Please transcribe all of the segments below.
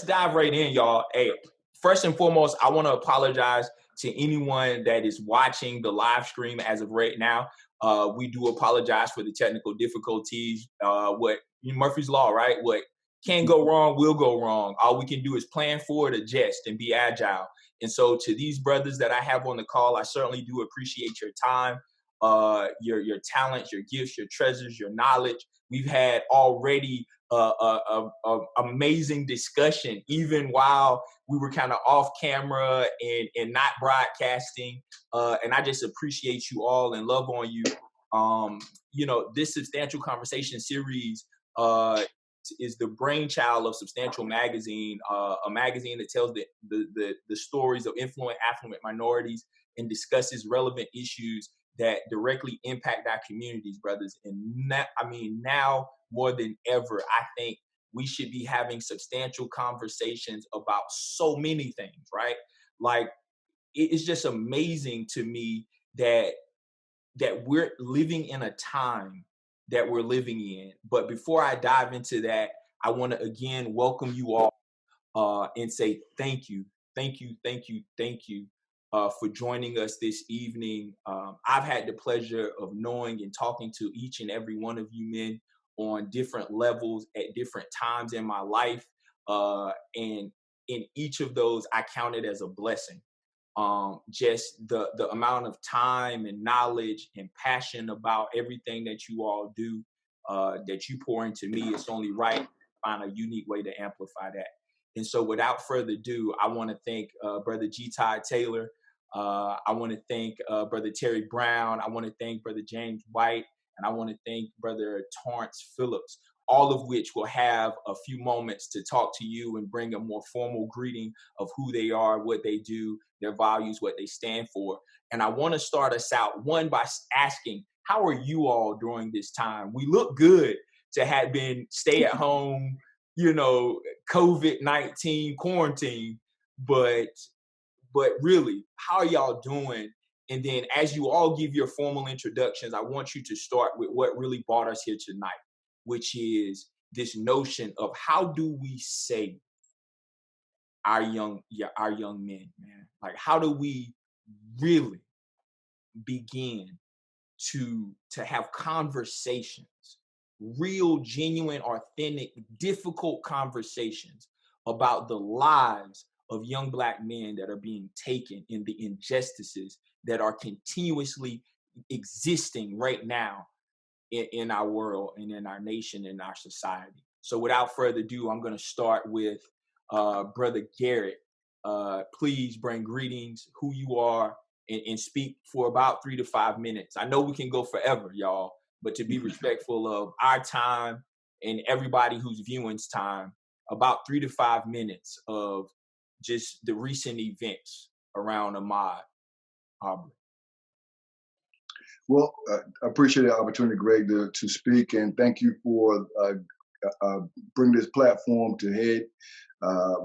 let's dive right in, y'all. Hey, first and foremost, I want to apologize to anyone that is watching the live stream as of right now. We do apologize for the technical difficulties. What Murphy's Law, right? What can go wrong will go wrong. All we can do is plan for it, adjust, and be agile. And so, to these brothers that I have on the call, I certainly do appreciate your time, your talents, your gifts, your treasures, your knowledge. We've had already amazing discussion, even while we were kind of off camera and not broadcasting. And I just appreciate you all and love on you. This Substantial Conversation series is the brainchild of Substantial Magazine, a magazine that tells the stories of affluent minorities and discusses relevant issues that directly impact our communities, brothers. And now more than ever, I think we should be having substantial conversations about so many things, right? Like, it's just amazing to me that we're living in a time that we're living in. But before I dive into that, I want to again welcome you all and say thank you for joining us this evening. I've had the pleasure of knowing and talking to each and every one of you men on different levels at different times in my life. And in each of those, I count it as a blessing. Just the amount of time and knowledge and passion about everything that you all do, that you pour into me, it's only right to find a unique way to amplify that. And so without further ado, I want to thank Brother G-Todd Taylor. I want to thank Brother Terry Brown. I want to thank Brother James White. And I want to thank Brother Torrence Phillips, all of which will have a few moments to talk to you and bring a more formal greeting of who they are, what they do, their values, what they stand for. And I want to start us out, one, by asking, how are you all during this time? We look good to have been stay at home, COVID-19 quarantine, but really, how are y'all doing? And then as you all give your formal introductions, I want you to start with what really brought us here tonight, which is this notion of how do we save our young men, man? Like, how do we really begin to have conversations, real, genuine, authentic, difficult conversations about the lives of young Black men that are being taken in the injustices that are continuously existing right now in our world and in our nation and our society. So without further ado, I'm going to start with Brother Garrett. Please bring greetings, who you are, and speak for about 3 to 5 minutes. I know we can go forever, y'all, but to be respectful of our time and everybody who's viewing's time, about 3 to 5 minutes of just the recent events around Ahmaud Arbery. Well, I appreciate the opportunity, Greg, to speak, and thank you for bringing this platform to head.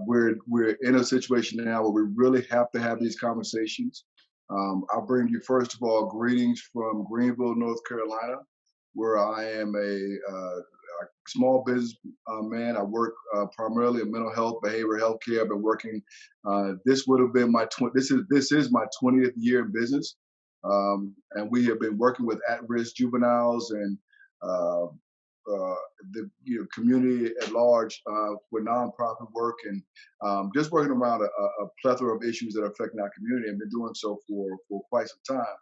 We're in a situation now where we really have to have these conversations. I'll bring you, first of all, greetings from Greenville, North Carolina, where I am a small business man. I work primarily in mental health, behavioral health care. I've been working. This would have been this is my 20th year in business. And we have been working with at-risk juveniles and the community at large with nonprofit work and just working around a plethora of issues that are affecting our community, and been doing so for quite some time.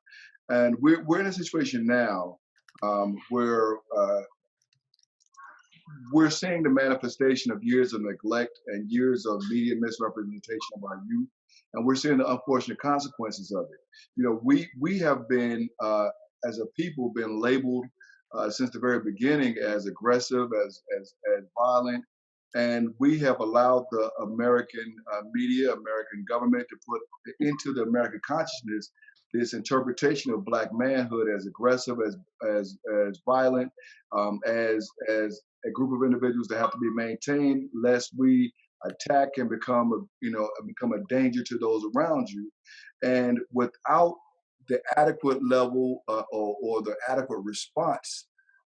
And we're in a situation now where we're seeing the manifestation of years of neglect and years of media misrepresentation of our youth. And we're seeing the unfortunate consequences of it. We have been, as a people, been labeled since the very beginning as aggressive, as violent, and we have allowed the American media, American government to put into the American consciousness this interpretation of Black manhood as aggressive, as violent, as a group of individuals that have to be maintained lest we attack and become a danger to those around you. And without the adequate level or the adequate response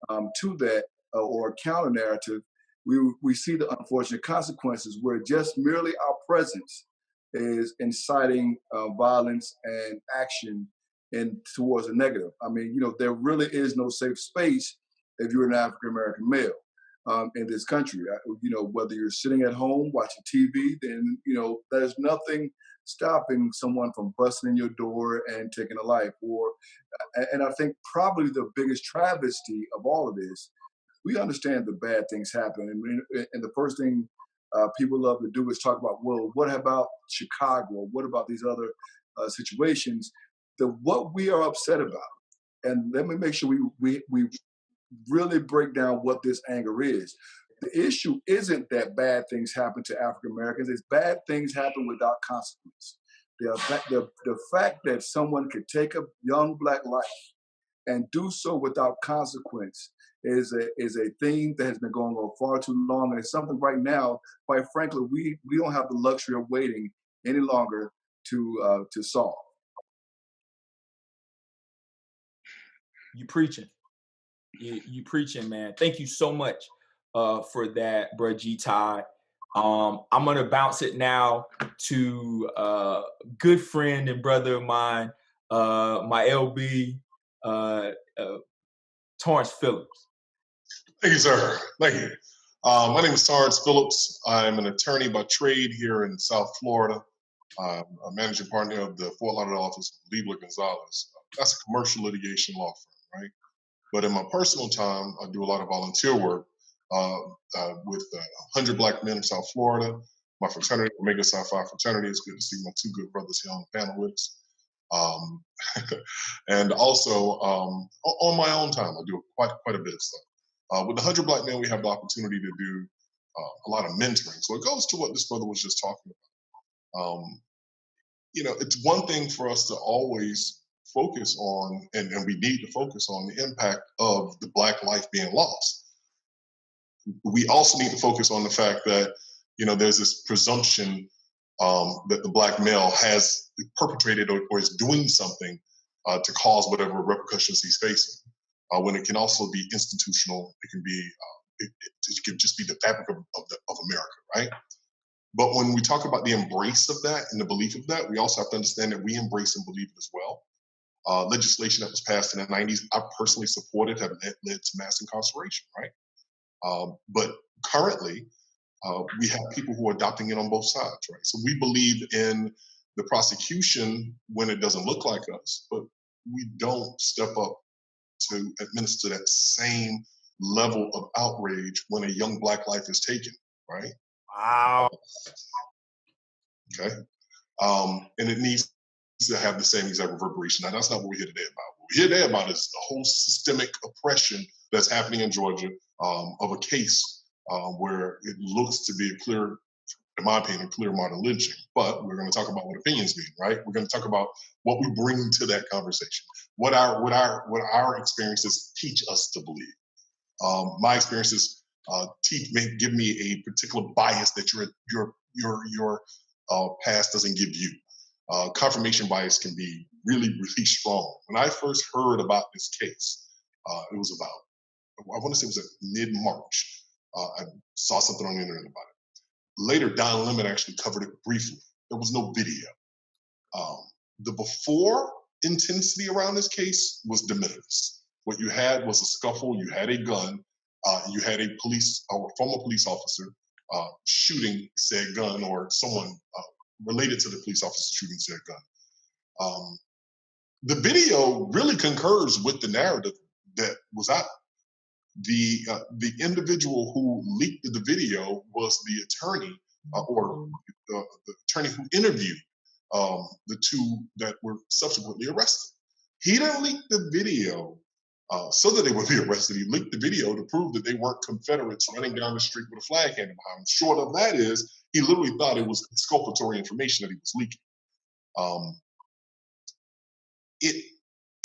to that or counter narrative, we see the unfortunate consequences where just merely our presence is inciting violence and action and towards a negative. I mean, there really is no safe space if you're an African American male in this country. Whether you're sitting at home watching TV, then there's nothing stopping someone from busting in your door and taking a life. And I think probably the biggest travesty of all of this, we understand the bad things happen, and the first thing people love to do is talk about, well, what about Chicago? What about these other situations? What we are upset about, and let me make sure we really break down what this anger is. The issue isn't that bad things happen to African Americans; it's bad things happen without consequence. The fact that someone could take a young Black life and do so without consequence is a theme that has been going on far too long, and it's something right now, quite frankly, we don't have the luxury of waiting any longer to solve. You preaching. You preaching, man. Thank you so much for that, bro. G-Todd. I'm gonna bounce it now to good friend and brother of mine, my LB, Torrence Phillips. Thank you, sir. Thank you. My name is Torrence Phillips. I'm an attorney by trade here in South Florida. I'm a managing partner of the Fort Lauderdale office of Liebler Gonzalez. That's a commercial litigation law firm, right? But in my personal time, I do a lot of volunteer work with 100 Black Men in South Florida. My fraternity, Omega Psi Phi fraternity. It's good to see my two good brothers here on the panel with us. And also, on my own time, I do quite a bit of stuff. With the 100 Black Men, we have the opportunity to do a lot of mentoring. So it goes to what this brother was just talking about. It's one thing for us to always focus on, and we need to focus on the impact of the Black life being lost. We also need to focus on the fact that, there's this presumption that the Black male has perpetrated or is doing something to cause whatever repercussions he's facing. When it can also be institutional, it can be, it can just be the fabric of America, right? But when we talk about the embrace of that and the belief of that, we also have to understand that we embrace and believe it as well. Legislation that was passed in the 90s, I personally supported, have led to mass incarceration, right? But currently, we have people who are adopting it on both sides, right? So we believe in the prosecution when it doesn't look like us, but we don't step up to administer that same level of outrage when a young Black life is taken, right? Wow. Okay. And it needs to have the same exact reverberation. Now, that's not what we're here today about. What we're here today about is the whole systemic oppression that's happening in Georgia of a case where it looks to be a clear, in my opinion, clear modern lynching. But we're going to talk about what opinions mean, right? We're going to talk about what we bring to that conversation, what our experiences teach us to believe. My experiences may give me a particular bias that your past doesn't give you. Confirmation bias can be really, really strong. When I first heard about this case, it was about, I want to say it was mid-March. I saw something on the internet about it. Later, Don Lemon actually covered it briefly. There was no video. The before intensity around this case was de minimis. What you had was a scuffle, you had a gun, you had a former police officer shooting said gun, or someone related to the police officer shooting said gun. The video really concurs with the narrative that was out. The individual who leaked the video was the attorney or the attorney who interviewed the two that were subsequently arrested. He didn't leak the video so that they would be arrested. He leaked the video to prove that they weren't Confederates running down the street with a flag hanging behind them. Short of that is, he literally thought it was exculpatory information that he was leaking.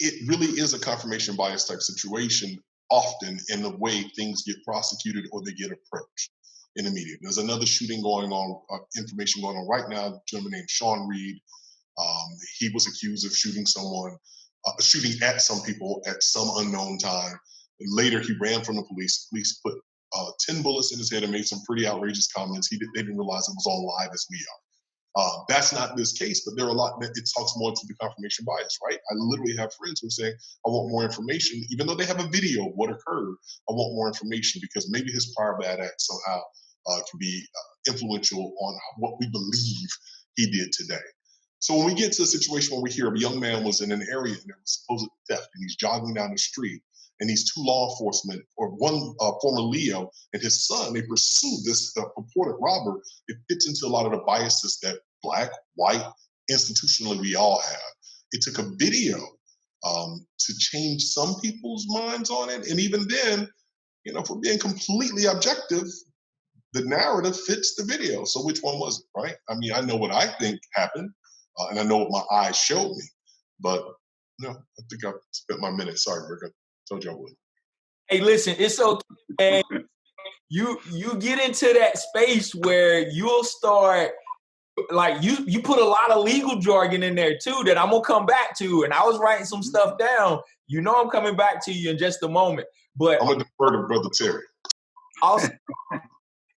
It really is a confirmation bias type situation, often in the way things get prosecuted or they get approached in the media. There's another shooting going on, information going on right now, a gentleman named Sean Reed. He was accused of shooting at some people at some unknown time. And later he ran from the police. The police put 10 bullets in his head and made some pretty outrageous comments. They didn't realize it was on live as we are. That's not this case, but there are a lot that it talks more to the confirmation bias, right? I literally have friends who are saying, I want more information, even though they have a video of what occurred. I want more information because maybe his prior bad act somehow can be influential on what we believe he did today. So when we get to a situation where we hear a young man was in an area and there was supposed theft and he's jogging down the street and these two law enforcement or one former Leo and his son, they pursue this purported robber, it fits into a lot of the biases that Black, white, institutionally we all have. It took a video to change some people's minds on it. And even then, you know, if we're being completely objective, the narrative fits the video. So which one was it, right? I mean, I know what I think happened, and I know what my eyes showed me. But no, I think I spent my minute. Sorry, Rick. I told you I would. Hey, listen, it's okay, man. You get into that space where you'll start, like, you put a lot of legal jargon in there too that I'm gonna come back to, and I was writing some stuff down. You know, I'm coming back to you in just a moment. But I'm gonna defer to Brother Terry. Also,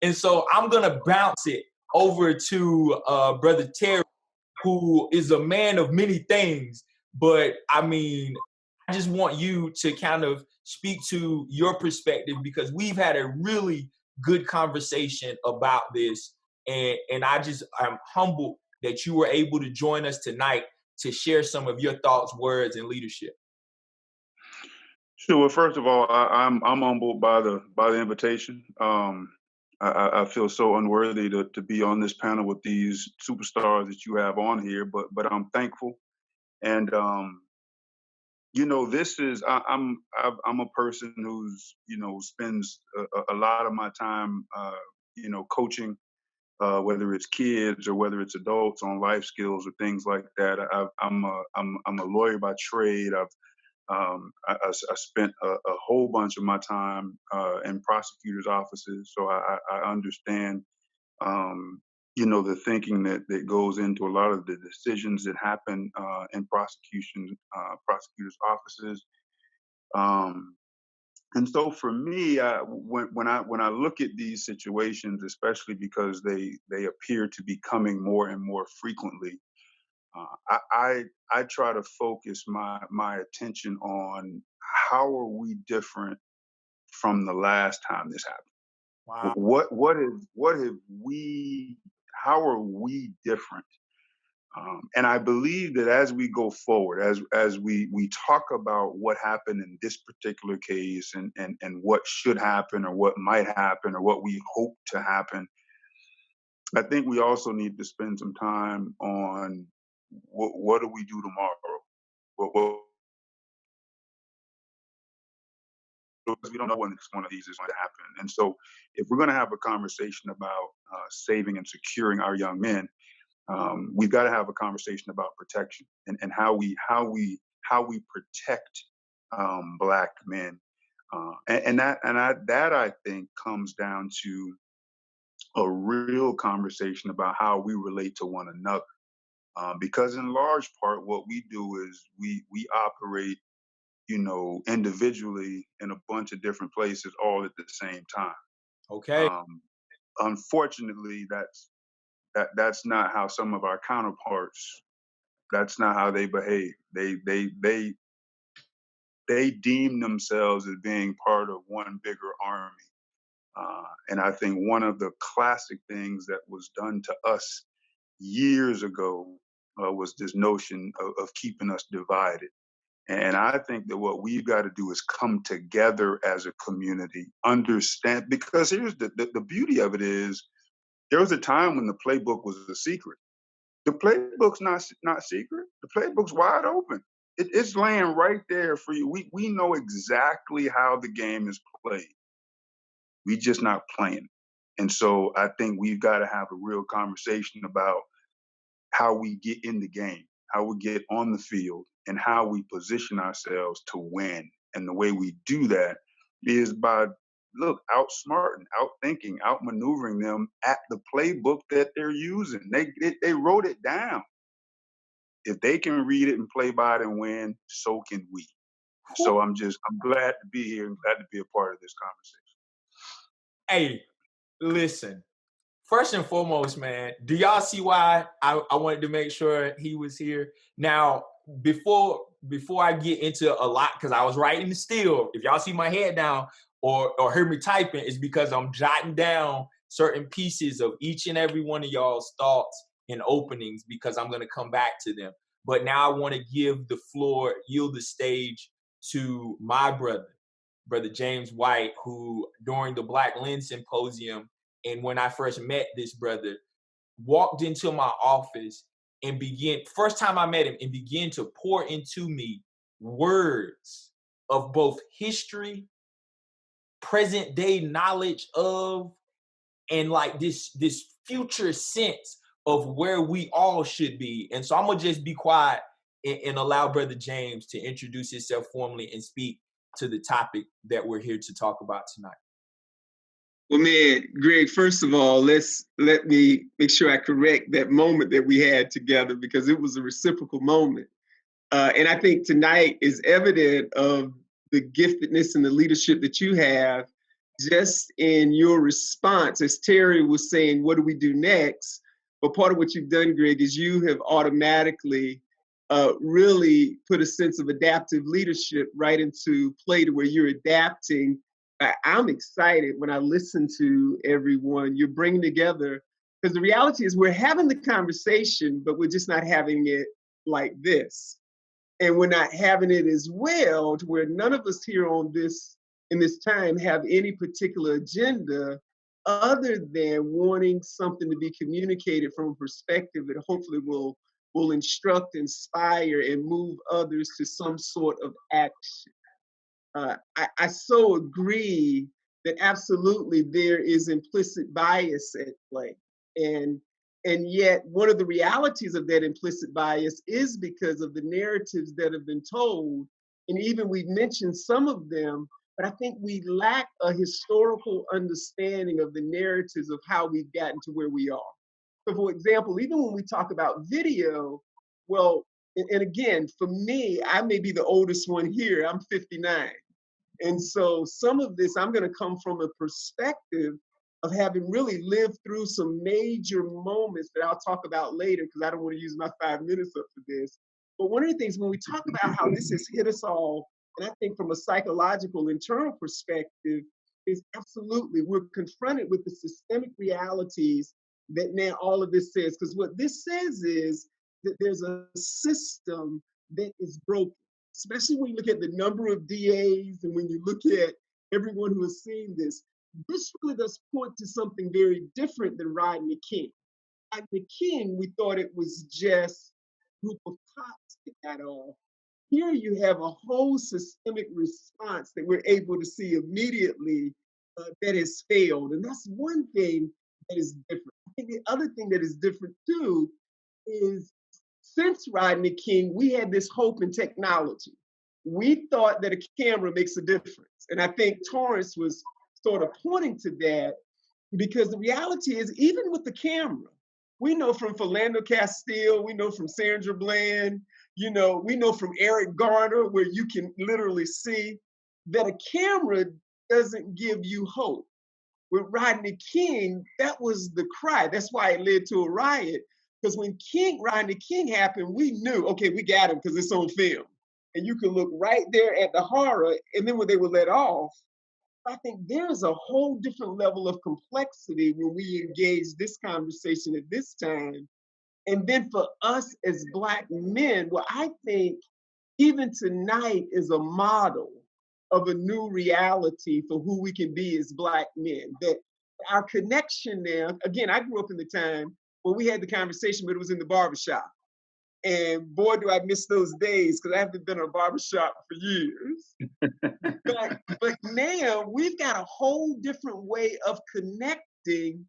and so I'm gonna bounce it over to Brother Terry, who is a man of many things. But I mean, I just want you to kind of speak to your perspective because we've had a really good conversation about this. And I'm humbled that you were able to join us tonight to share some of your thoughts, words, and leadership. Sure. Well, first of all, I'm humbled by the invitation. I feel so unworthy to be on this panel with these superstars that you have on here, but I'm thankful. And you know, I'm a person who's, you know, spends a lot of my time you know, coaching, whether it's kids or whether it's adults on life skills or things like that. I'm a lawyer by trade. I spent a whole bunch of my time in prosecutors' offices, so I understand, you know, the thinking that goes into a lot of the decisions that happen in prosecutors' offices. And so for me, when I look at these situations, especially because they appear to be coming more and more frequently, I try to focus my attention on how are we different from the last time this happened. Wow. What have we? How are we different? And I believe that as we go forward, as we talk about what happened in this particular case and what should happen or what might happen or what we hope to happen, I think we also need to spend some time on what do we do tomorrow? Because we don't know when each one of these is going to happen. And so if we're going to have a conversation about saving and securing our young men, we've got to have a conversation about protection and how we protect Black men. That I think comes down to a real conversation about how we relate to one another. Because in large part, what we do is we operate, you know, individually in a bunch of different places all at the same time. Okay. Unfortunately, that's not how some of our counterparts. That's not how they behave. They deem themselves as being part of one bigger army. And I think one of the classic things that was done to us years ago was this notion of keeping us divided. And I think that what we've got to do is come together as a community, understand, because here's the beauty of it is there was a time when the playbook was a secret. The playbook's not secret. The playbook's wide open. It's laying right there for you. We know exactly how the game is played. We just not playing. And so I think we've got to have a real conversation about how we get in the game, how we get on the field, and how we position ourselves to win. And the way we do that is by outsmarting, outthinking, outmaneuvering them at the playbook that they're using. They wrote it down. If they can read it and play by it and win, so can we. So I'm glad to be here and glad to be a part of this conversation. Hey, listen. First and foremost, man, do y'all see why I wanted to make sure he was here? Now, before I get into a lot, because I was writing still, if y'all see my head down or hear me typing, it's because I'm jotting down certain pieces of each and every one of y'all's thoughts and openings, because I'm going to come back to them. But now I want to give the floor, yield the stage to my brother James White, who during the Black Lens Symposium, and when I first met this brother, walked into my office and first time I met him, and began to pour into me words of both history, present day knowledge of, and like this future sense of where we all should be. And so I'm gonna just be quiet and allow Brother James to introduce himself formally and speak to the topic that we're here to talk about tonight. Well, man, Greg, first of all, let me make sure I correct that moment that we had together, because it was a reciprocal moment. And I think tonight is evident of the giftedness and the leadership that you have just in your response. As Terry was saying, what do we do next? But part of what you've done, Greg, is you have automatically really put a sense of adaptive leadership right into play, to where you're adapting. I'm excited when I listen to everyone. You're bringing together, because the reality is we're having the conversation, but we're just not having it like this. And we're not having it as well, to where none of us here in this time have any particular agenda other than wanting something to be communicated from a perspective that hopefully will instruct, inspire, and move others to some sort of action. I so agree that absolutely there is implicit bias at play. And yet one of the realities of that implicit bias is because of the narratives that have been told. And even we've mentioned some of them, but I think we lack a historical understanding of the narratives of how we've gotten to where we are. So for example, even when we talk about video, well, and again, for me, I may be the oldest one here, I'm 59. And so some of this, I'm going to come from a perspective of having really lived through some major moments that I'll talk about later, because I don't want to use my 5 minutes up for this. But one of the things when we talk about how this has hit us all, and I think from a psychological internal perspective, is absolutely we're confronted with the systemic realities that now all of this says. Because what this says is that there's a system that is broken, especially when you look at the number of DAs and when you look at everyone who has seen this. This really does point to something very different than Rodney King. Rodney King, we thought it was just a group of cops that got off. Here you have a whole systemic response that we're able to see immediately that has failed. And that's one thing that is different. I think the other thing that is different too is, since Rodney King, we had this hope in technology. We thought that a camera makes a difference. And I think Torrence was sort of pointing to that, because the reality is, even with the camera, we know from Philando Castile, we know from Sandra Bland, we know from Eric Garner, where you can literally see that a camera doesn't give you hope. With Rodney King, that was the cry. That's why it led to a riot. Because when Rodney King happened, we knew, okay, we got him because it's on film. And you can look right there at the horror. And then when they were let off, I think there's a whole different level of complexity when we engage this conversation at this time. And then for us as Black men, well, I think even tonight is a model of a new reality for who we can be as Black men. That our connection now, again, I grew up in the time when we had the conversation, but it was in the barbershop. And boy, do I miss those days, because I haven't been in a barbershop for years. but now we've got a whole different way of connecting.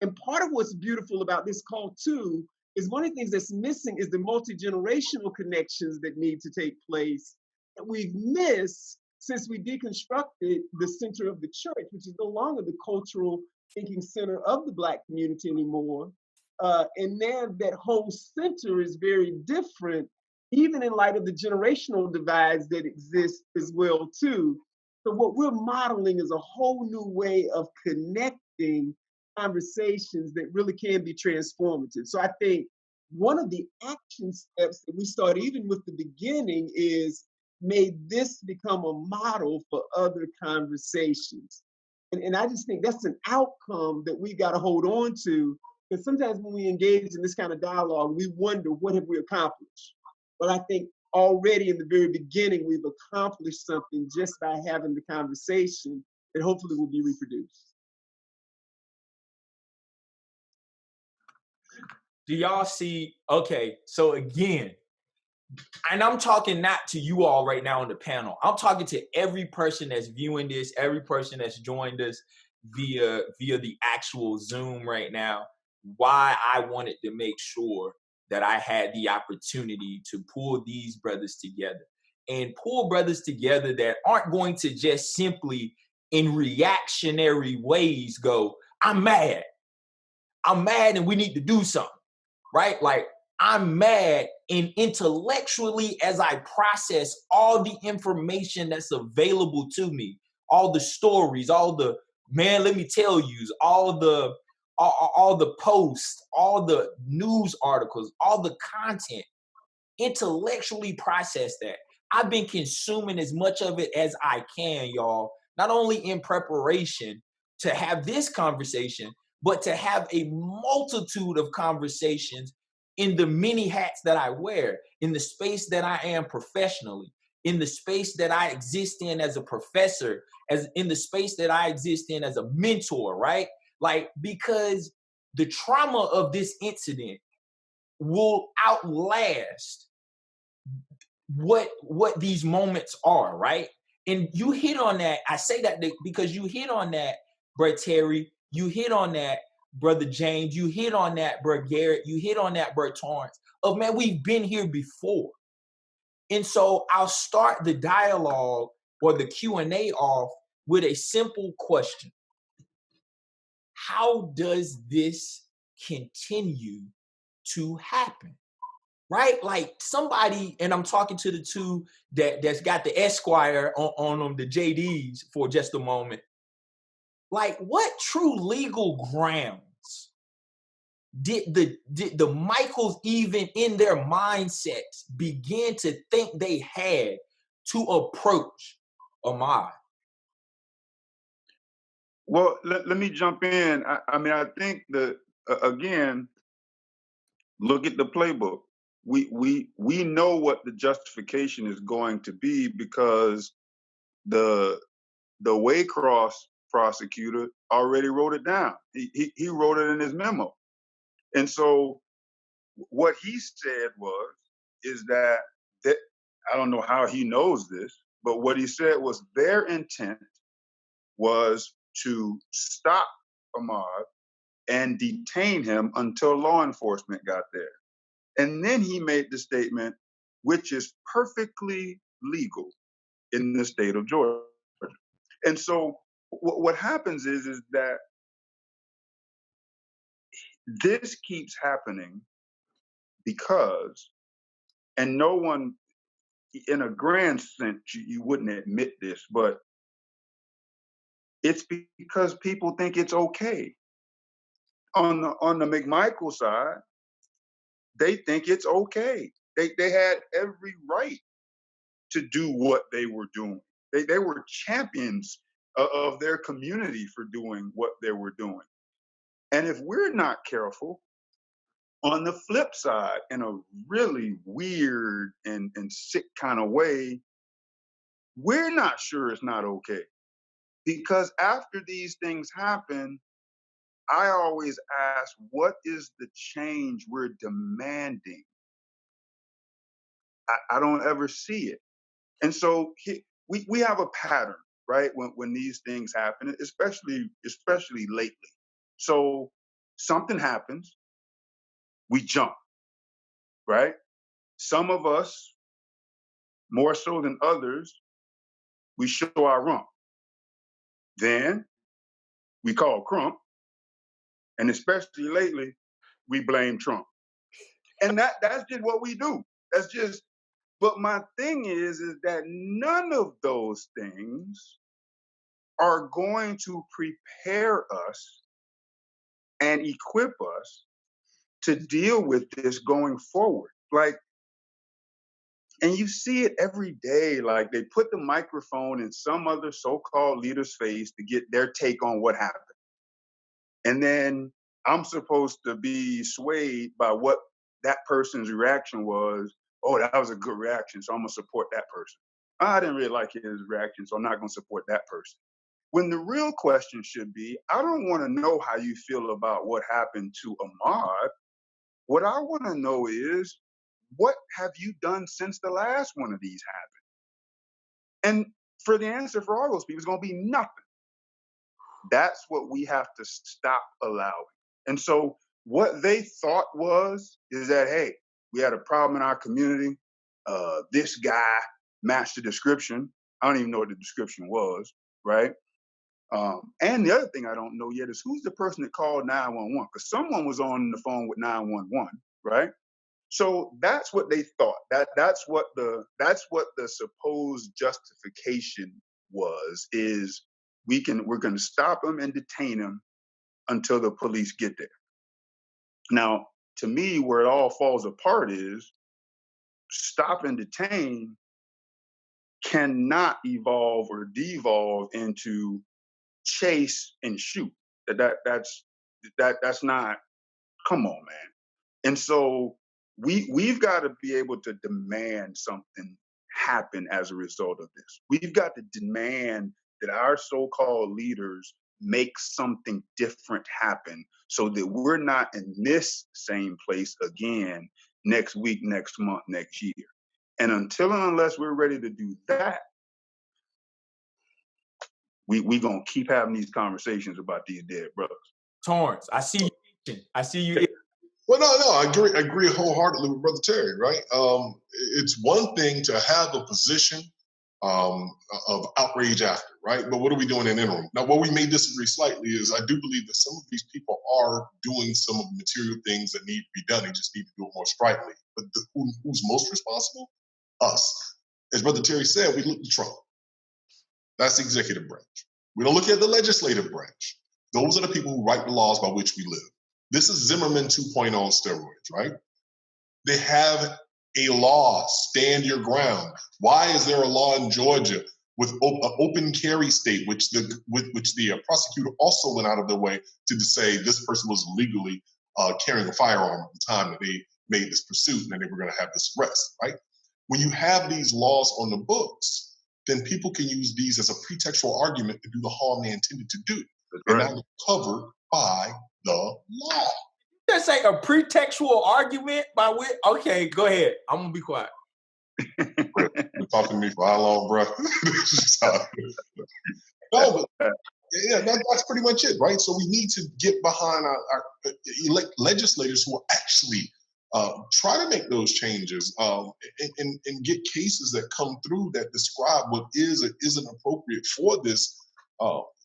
And part of what's beautiful about this call too is one of the things that's missing is the multi-generational connections that need to take place that we've missed since we deconstructed the center of the church, which is no longer the cultural thinking center of the Black community anymore. And now that whole center is very different, even in light of the generational divides that exist as well too. So what we're modeling is a whole new way of connecting conversations that really can be transformative. So I think one of the action steps that we start even with the beginning is may this become a model for other conversations. And I just think that's an outcome that we got to hold on to, because sometimes when we engage in this kind of dialogue, we wonder, what have we accomplished? But I think already in the very beginning, we've accomplished something just by having the conversation that hopefully will be reproduced. Do y'all see? Okay, so again, and I'm talking not to you all right now on the panel. I'm talking to every person that's viewing this, every person that's joined us via the actual Zoom right now. Why I wanted to make sure that I had the opportunity to pull these brothers together, and pull brothers together that aren't going to just simply in reactionary ways go, I'm mad, and we need to do something, right? Like, I'm mad, and intellectually, as I process all the information that's available to me, all the stories, all the, man, let me tell you, all the posts, all the news articles, all the content, intellectually process that. I've been consuming as much of it as I can, y'all, not only in preparation to have this conversation, but to have a multitude of conversations in the many hats that I wear, in the space that I am professionally, in the space that I exist in as a professor, as in the space that I exist in as a mentor, right? Like, because the trauma of this incident will outlast what these moments are, right? And you hit on that. I say that because you hit on that, Brother Terry. You hit on that, Brother James. You hit on that, Brother Garrett. You hit on that, Brother Torrence. Of, man, we've been here before. And so I'll start the dialogue or the Q&A off with a simple question. How does this continue to happen? Right? Like, somebody, and I'm talking to the two that's got the Esquire on them, the JDs, for just a moment. Like, what true legal grounds did the Michaels, even in their mindsets, begin to think they had to approach Ahmaud? Well, let me jump in. I mean, I think that, again, look at the playbook. We know what the justification is going to be, because the Waycross prosecutor already wrote it down. He wrote it in his memo. And so what he said is that I don't know how he knows this, but what he said was their intent was to stop Ahmaud and detain him until law enforcement got there. And then he made the statement, which is perfectly legal in the state of Georgia. And so what happens is that this keeps happening because, and no one in a grand sense, you wouldn't admit this, but it's because people think it's okay. On the McMichael side, they think it's okay. They had every right to do what they were doing. They were champions of their community for doing what they were doing. And if we're not careful, on the flip side, in a really weird and sick kind of way, we're not sure it's not okay. Because after these things happen, I always ask, what is the change we're demanding? I don't ever see it. And so we have a pattern, right? When these things happen, especially lately. So something happens, we jump, right? Some of us, more so than others, we show our rump. Then we call Crump, and especially lately, we blame Trump. And that's just what we do. That's just, but my thing is that none of those things are going to prepare us and equip us to deal with this going forward. Like, and you see it every day. Like, they put the microphone in some other so-called leader's face to get their take on what happened. And then I'm supposed to be swayed by what that person's reaction was. Oh, that was a good reaction, so I'm gonna support that person. I didn't really like his reaction, so I'm not gonna support that person. When the real question should be, I don't wanna know how you feel about what happened to Ahmaud. What I wanna know is, what have you done since the last one of these happened? And for the answer for all those people, it's gonna be nothing. That's what we have to stop allowing. And so what they thought is that, hey, we had a problem in our community. This guy matched the description. I don't even know what the description was, right? And the other thing I don't know yet is who's the person that called 911? Because someone was on the phone with 911, right? So that's what they thought. That's what the supposed justification was, is we're gonna stop them and detain them until the police get there. Now, to me, where it all falls apart is stop and detain cannot evolve or devolve into chase and shoot. That's not, come on, man. And so we've got to be able to demand something happen as a result of this. We've got to demand that our so-called leaders make something different happen so that we're not in this same place again next week, next month, next year. And until and unless we're ready to do that, we gonna keep having these conversations about these dead brothers. Torrence, I see you. I see you. Well, no, I agree wholeheartedly with Brother Terry, right? It's one thing to have a position of outrage after, right? But what are we doing in interim? Now, what we may disagree slightly is I do believe that some of these people are doing some of the material things that need to be done. They just need to do it more stridently. But who's most responsible? Us. As Brother Terry said, we look to Trump. That's the executive branch. We don't look at the legislative branch. Those are the people who write the laws by which we live. This is Zimmerman 2.0 on steroids, right? They have a law, stand your ground. Why is there a law in Georgia with an open carry state, which the prosecutor also went out of their way to say this person was legally carrying a firearm at the time that they made this pursuit and then they were going to have this arrest, right? When you have these laws on the books, then people can use these as a pretextual argument to do the harm they intended to do. And that was covered by the law. Just say a pretextual argument by which? Okay, go ahead. I'm gonna be quiet. You're talking to me for how long, bro? No, but yeah, that's pretty much it, right? So we need to get behind our elect legislators who will actually try to make those changes and get cases that come through that describe what is or isn't appropriate for this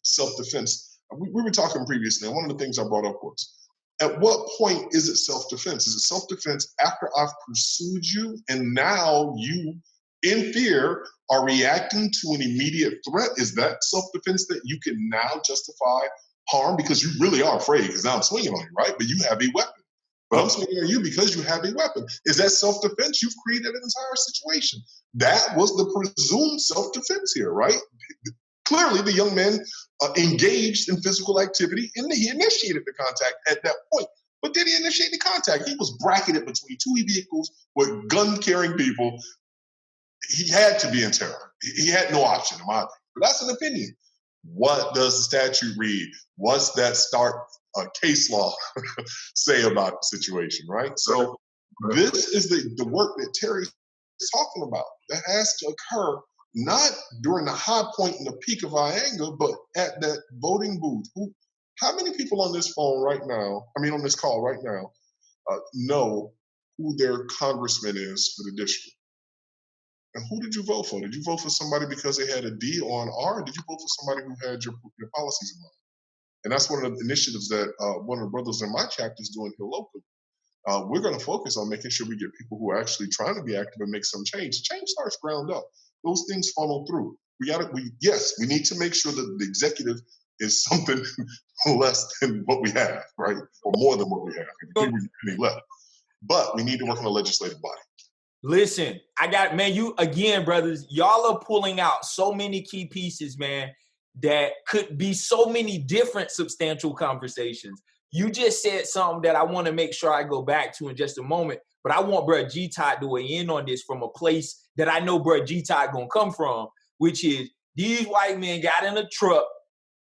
self-defense. We were talking previously, and one of the things I brought up was, at what point is it self-defense? Is it self-defense after I've pursued you and now you, in fear, are reacting to an immediate threat? Is that self-defense that you can now justify harm because you really are afraid because now I'm swinging on you, right? But you have a weapon. But I'm swinging on you because you have a weapon. Is that self-defense? You've created an entire situation. That was the presumed self-defense here, right? Clearly, the young man engaged in physical activity and he initiated the contact at that point. But did he initiate the contact? He was bracketed between two vehicles with gun-carrying people. He had to be in terror. He had no option, in my opinion. But that's an opinion. What does the statute read? What's that start case law say about the situation, right? So this is the work that Terry's talking about that has to occur not during the high point and the peak of our anger, but at that voting booth. How many people on this phone right now, on this call right now, know who their congressman is for the district? And who did you vote for? Did you vote for somebody because they had a D or an R? Or did you vote for somebody who had your policies in mind? And that's one of the initiatives that one of the brothers in my chapter is doing here locally. We're going to focus on making sure we get people who are actually trying to be active and make some change. Change starts ground up. Those things funnel through. Yes, we need to make sure that the executive is something less than what we have, right? Or more than what we have. Any left. But we need to work on the legislative body. Listen, you again, brothers, y'all are pulling out so many key pieces, man, that could be so many different substantial conversations. You just said something that I want to make sure I go back to in just a moment, but I want Brother G-Todd to weigh in on this from a place that I know Brother G-Todd gonna come from, which is these white men got in a truck,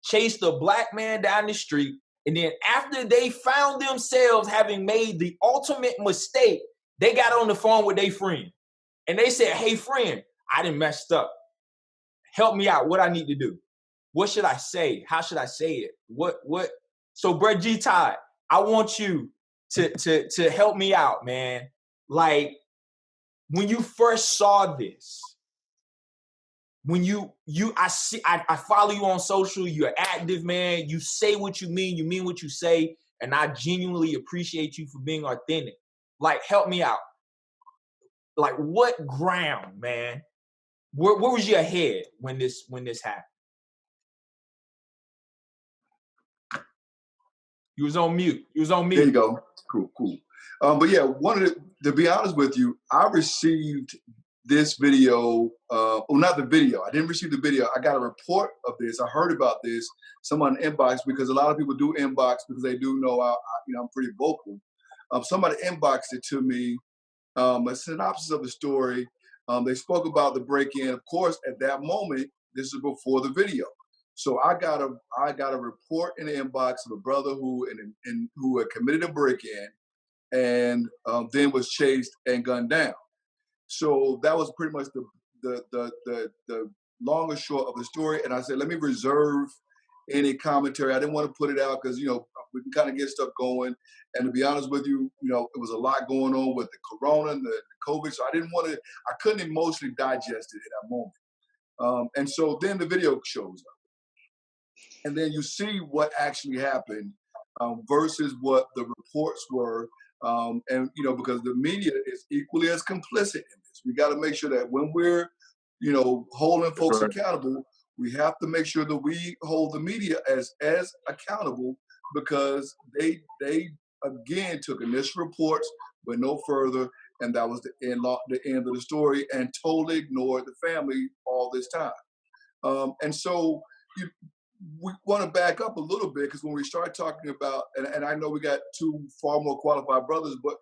chased a black man down the street, and then after they found themselves having made the ultimate mistake, they got on the phone with their friend. And they said, hey, friend, I done messed up. Help me out. What I need to do? What should I say? How should I say it? What? So, Brother G-Todd, I want you to help me out, man. Like, when you first saw this, I follow you on social, you're active, man. You say what you mean what you say, and I genuinely appreciate you for being authentic. Like, help me out. Like, what ground, man? Where was your head when this happened? You was on mute. There you go. Cool. But yeah, to be honest with you, I received this video. Not the video. I didn't receive the video. I got a report of this. I heard about this. Someone inboxed, because a lot of people do inbox because they do know I'm pretty vocal. Somebody inboxed it to me. A synopsis of the story. They spoke about the break-in. Of course, at that moment, this is before the video. So I got a report in the inbox of a brother who had committed a break-in and then was chased and gunned down. So that was pretty much the long and short of the story. And I said, let me reserve any commentary. I didn't want to put it out because, we can kind of get stuff going. And to be honest with you, it was a lot going on with the corona and the COVID. So I couldn't emotionally digest it at that moment. And so then the video shows up. And then you see what actually happened versus what the reports were. Because the media is equally as complicit in this. We got to make sure that when we're, holding folks accountable, we have to make sure that we hold the media as accountable, because they again took initial reports, went no further, and that was the end of the story, and totally ignored the family all this time. And so we want to back up a little bit, because when we start talking about, and I know we got two far more qualified brothers, but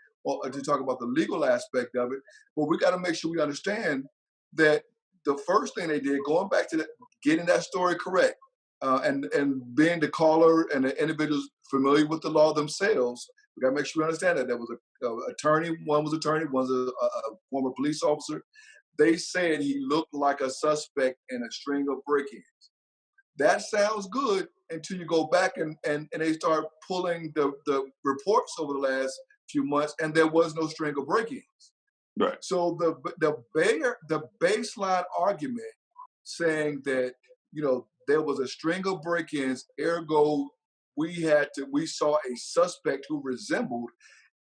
to talk about the legal aspect of it, but we got to make sure we understand that the first thing they did, going back to getting that story correct, and being the caller and the individuals familiar with the law themselves, we got to make sure we understand that there was an attorney, one was a former police officer. They said he looked like a suspect in a string of break-ins. That sounds good until you go back and they start pulling the reports over the last few months, and there was no string of break-ins. Right. So the baseline argument saying that there was a string of break-ins, ergo we saw a suspect who resembled,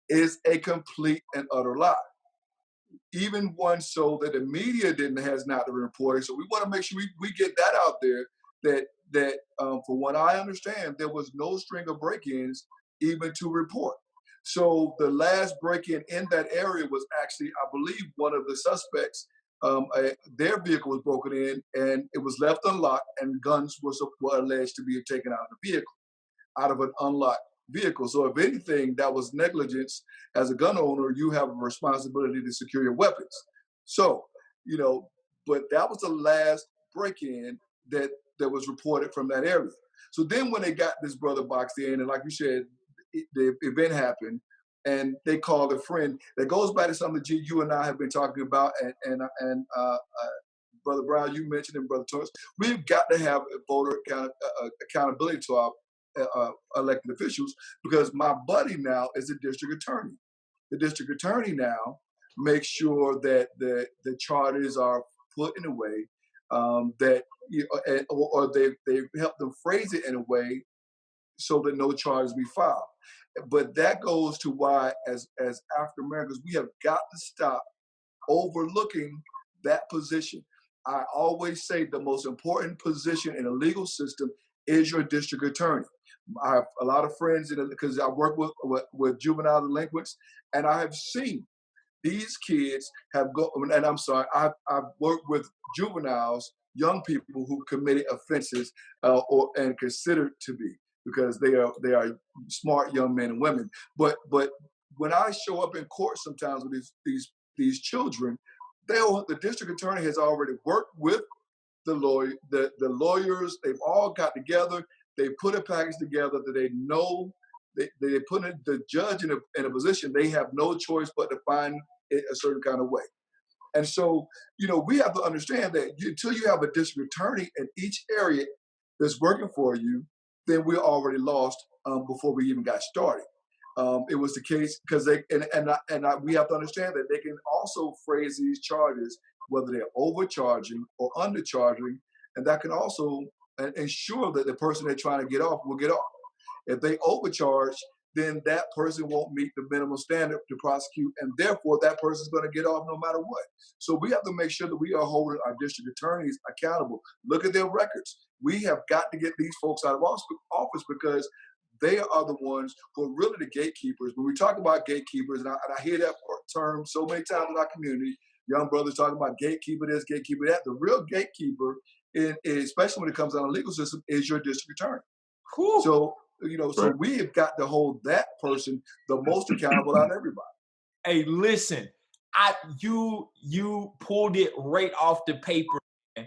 is a complete and utter lie. Even one so that the media has not reported. So we want to make sure we get that out there. That from what I understand, there was no string of break-ins even to report. So the last break-in in that area was actually, I believe, one of the suspects. Their vehicle was broken in, and it was left unlocked, and guns were alleged to be taken out of the vehicle, out of an unlocked vehicle. So if anything, that was negligence. As a gun owner, you have a responsibility to secure your weapons. So, but that was the last break-in that was reported from that area. So then when they got this brother boxed in, and like you said, the event happened, and they called a friend. That goes back to something that you and I have been talking about, and Brother Brown, you mentioned, and Brother Torrence, we've got to have voter accountability to our elected officials, because my buddy now is the district attorney. The district attorney now makes sure that the charges are put in a way that or they help them phrase it in a way so that no charges be filed. But that goes to why, as African Americans, we have got to stop overlooking that position. I always say the most important position in the legal system is your district attorney. I have a lot of friends because I work with juvenile delinquents, and I have seen these kids and I'm sorry, I've worked with juveniles, young people who committed offenses and considered to be, because they are smart young men and women. But when I show up in court sometimes with these children, the district attorney has already worked with the lawyers. They've all got together. They put a package together that they know. They put the judge in a position they have no choice but to find it a certain kind of way. And so, we have to understand that until you have a district attorney in each area that's working for you, then we're already lost before we even got started. It was the case because we have to understand that they can also phrase these charges, whether they're overcharging or undercharging, and that can also ensure that the person they're trying to get off will get off. If they overcharge, then that person won't meet the minimum standard to prosecute, and therefore that person's going to get off no matter what. So we have to make sure that we are holding our district attorneys accountable. Look at their records. We have got to get these folks out of office because they are the ones who are really the gatekeepers. When we talk about gatekeepers, and I hear that term so many times in our community, young brothers talking about gatekeeper this, gatekeeper that. The real gatekeeper, especially when it comes down to the legal system, is your district attorney. Cool. So, so we have got to hold that person the most accountable out of everybody. Hey, listen, you pulled it right off the paper, man,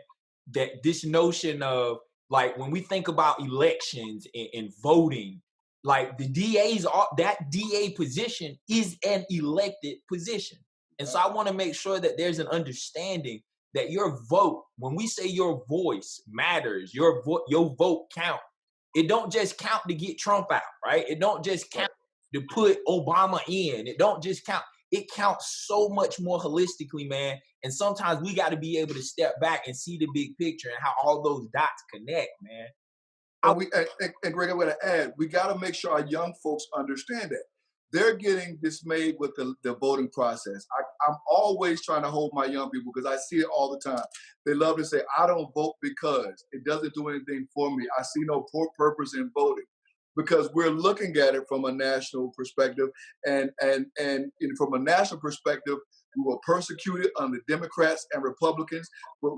that this notion of, like, when we think about elections and voting, like the that DA position is an elected position. And so I want to make sure that there's an understanding that your vote, when we say your voice matters, your vote count. It don't just count to get Trump out, right? It don't just count to put Obama in. It don't just count. It counts so much more holistically, man. And sometimes we got to be able to step back and see the big picture and how all those dots connect, man. And Greg, I'm going to add, we got to make sure our young folks understand that. They're getting dismayed with the voting process. I'm always trying to hold my young people because I see it all the time. They love to say, I don't vote because it doesn't do anything for me. I see no purpose in voting, because we're looking at it from a national perspective. And from a national perspective, we were persecuted under Democrats and Republicans. But,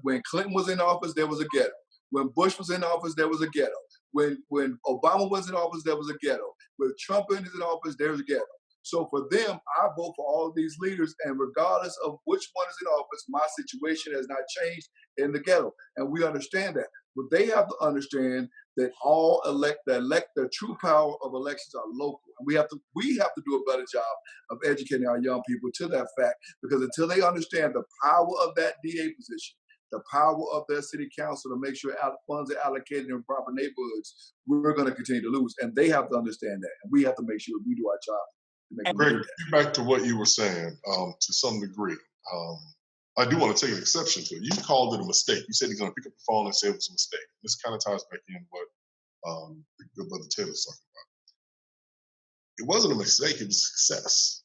when Clinton was in office, there was a ghetto. When Bush was in office, there was a ghetto. When Obama was in office, there was a ghetto. When Trump is in office, there's a ghetto. So for them, I vote for all of these leaders, and regardless of which one is in office, my situation has not changed in the ghetto. And we understand that. But they have to understand that the true power of elections are local. And we have to do a better job of educating our young people to that fact, because until they understand the power of that DA position, the power of their city council to make sure funds are allocated in proper neighborhoods, we're going to continue to lose. And they have to understand that. And we have to make sure we do our job to make Greg, back to what you were saying, to some degree. I do want to take an exception to it. You called it a mistake. You said he's going to pick up the phone and say it was a mistake. This kind of ties back in what Brother Taylor's talking about. It wasn't a mistake, it was a success.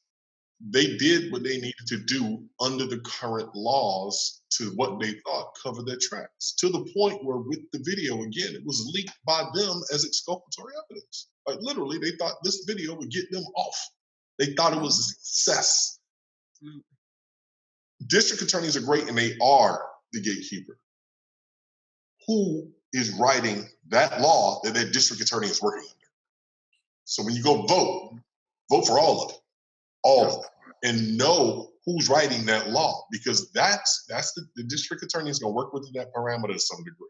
They did what they needed to do under the current laws to what they thought covered their tracks, to the point where with the video, again, it was leaked by them as exculpatory evidence. Like literally, they thought this video would get them off. They thought it was a success. District attorneys are great, and they are the gatekeeper. Who is writing that law that their district attorney is working under? So when you go vote for all of it. All of them, and know who's writing that law, because that's the district attorney is going to work within that parameter to some degree.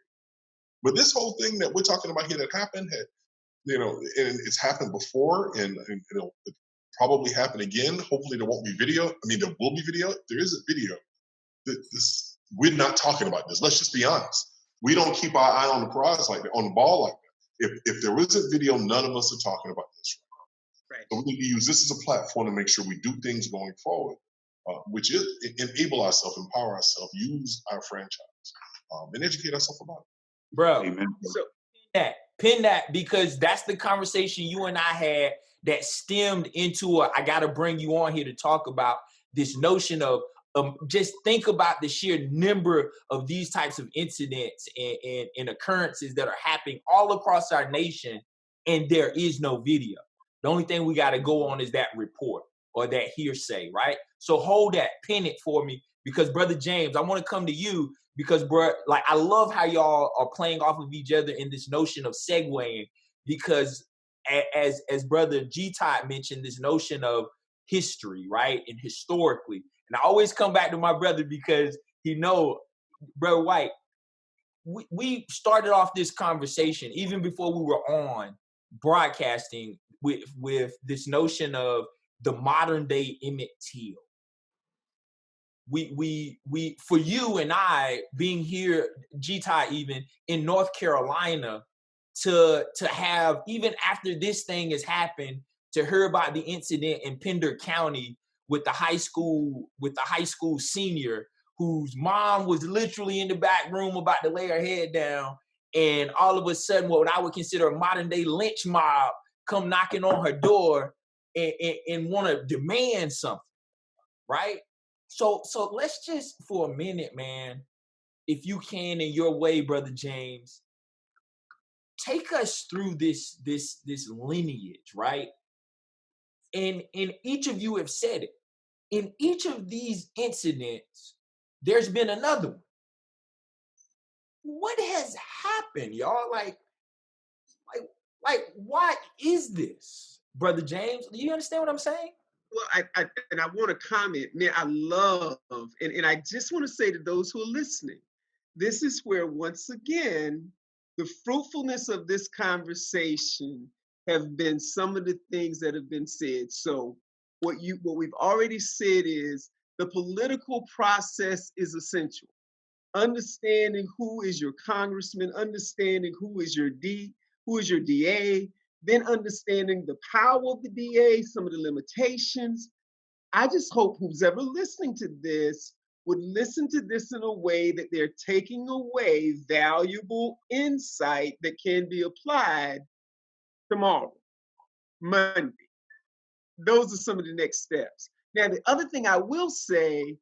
But this whole thing that we're talking about here that happened and it's happened before, and it'll probably happen again. Hopefully there won't be video. I mean, there will be video. There is a video. We're not talking about this. Let's just be honest. We don't keep our eye on the prize like that, on the ball like that. If there isn't video, none of us are talking about this. Right. So we need to use this as a platform to make sure we do things going forward, which is enable ourselves, empower ourselves, use our franchise, and educate ourselves about it. Bro, amen. So pin that, because that's the conversation you and I had that stemmed into I got to bring you on here to talk about this notion of just think about the sheer number of these types of incidents and occurrences that are happening all across our nation, and there is no video. The only thing we got to go on is that report or that hearsay, right? So hold that, pin it for me, because Brother James, I want to come to you because, bro, like, I love how y'all are playing off of each other in this notion of segueing, because as Brother G-Todd mentioned, this notion of history, right, and historically. And I always come back to my brother because Brother White, we started off this conversation even before we were on broadcasting with this notion of the modern day Emmett Till. We for you and I being here, G-Todd, even in North Carolina, to have, even after this thing has happened, to hear about the incident in Pender County with the high school senior whose mom was literally in the back room about to lay her head down, and all of a sudden what I would consider a modern day lynch mob come knocking on her door and want to demand something, right? So let's just, for a minute, man, if you can, in your way, Brother James, take us through this lineage, right? And each of you have said it. In each of these incidents, there's been another one. What has happened, y'all? Like, why is this, Brother James? Do you understand what I'm saying? Well, I want to comment, man. I love, and I just want to say to those who are listening, this is where, once again, the fruitfulness of this conversation have been some of the things that have been said. So what we've already said is the political process is essential. Understanding who is your congressman, understanding who is your DA, then understanding the power of the DA, some of the limitations. I just hope who's ever listening to this would listen to this in a way that they're taking away valuable insight that can be applied tomorrow, Monday. Those are some of the next steps. Now, the other thing I will say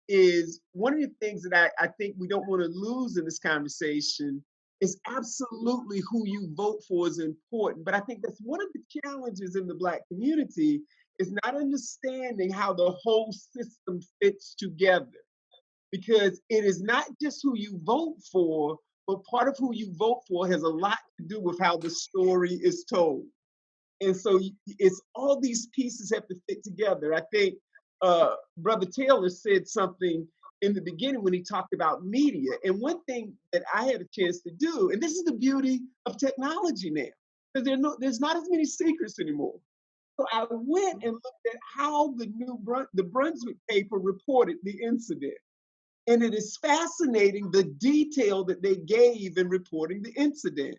is one of the things that I think we don't want to lose in this conversation is absolutely who you vote for is important. But I think that's one of the challenges in the Black community is not understanding how the whole system fits together. Because it is not just who you vote for, but part of who you vote for has a lot to do with how the story is told. And so it's all these pieces have to fit together. I think Brother Taylor said something in the beginning when he talked about media. And one thing that I had a chance to do, and this is the beauty of technology now, because there's not as many secrets anymore. So I went and looked at how the Brunswick paper reported the incident. And it is fascinating the detail that they gave in reporting the incident.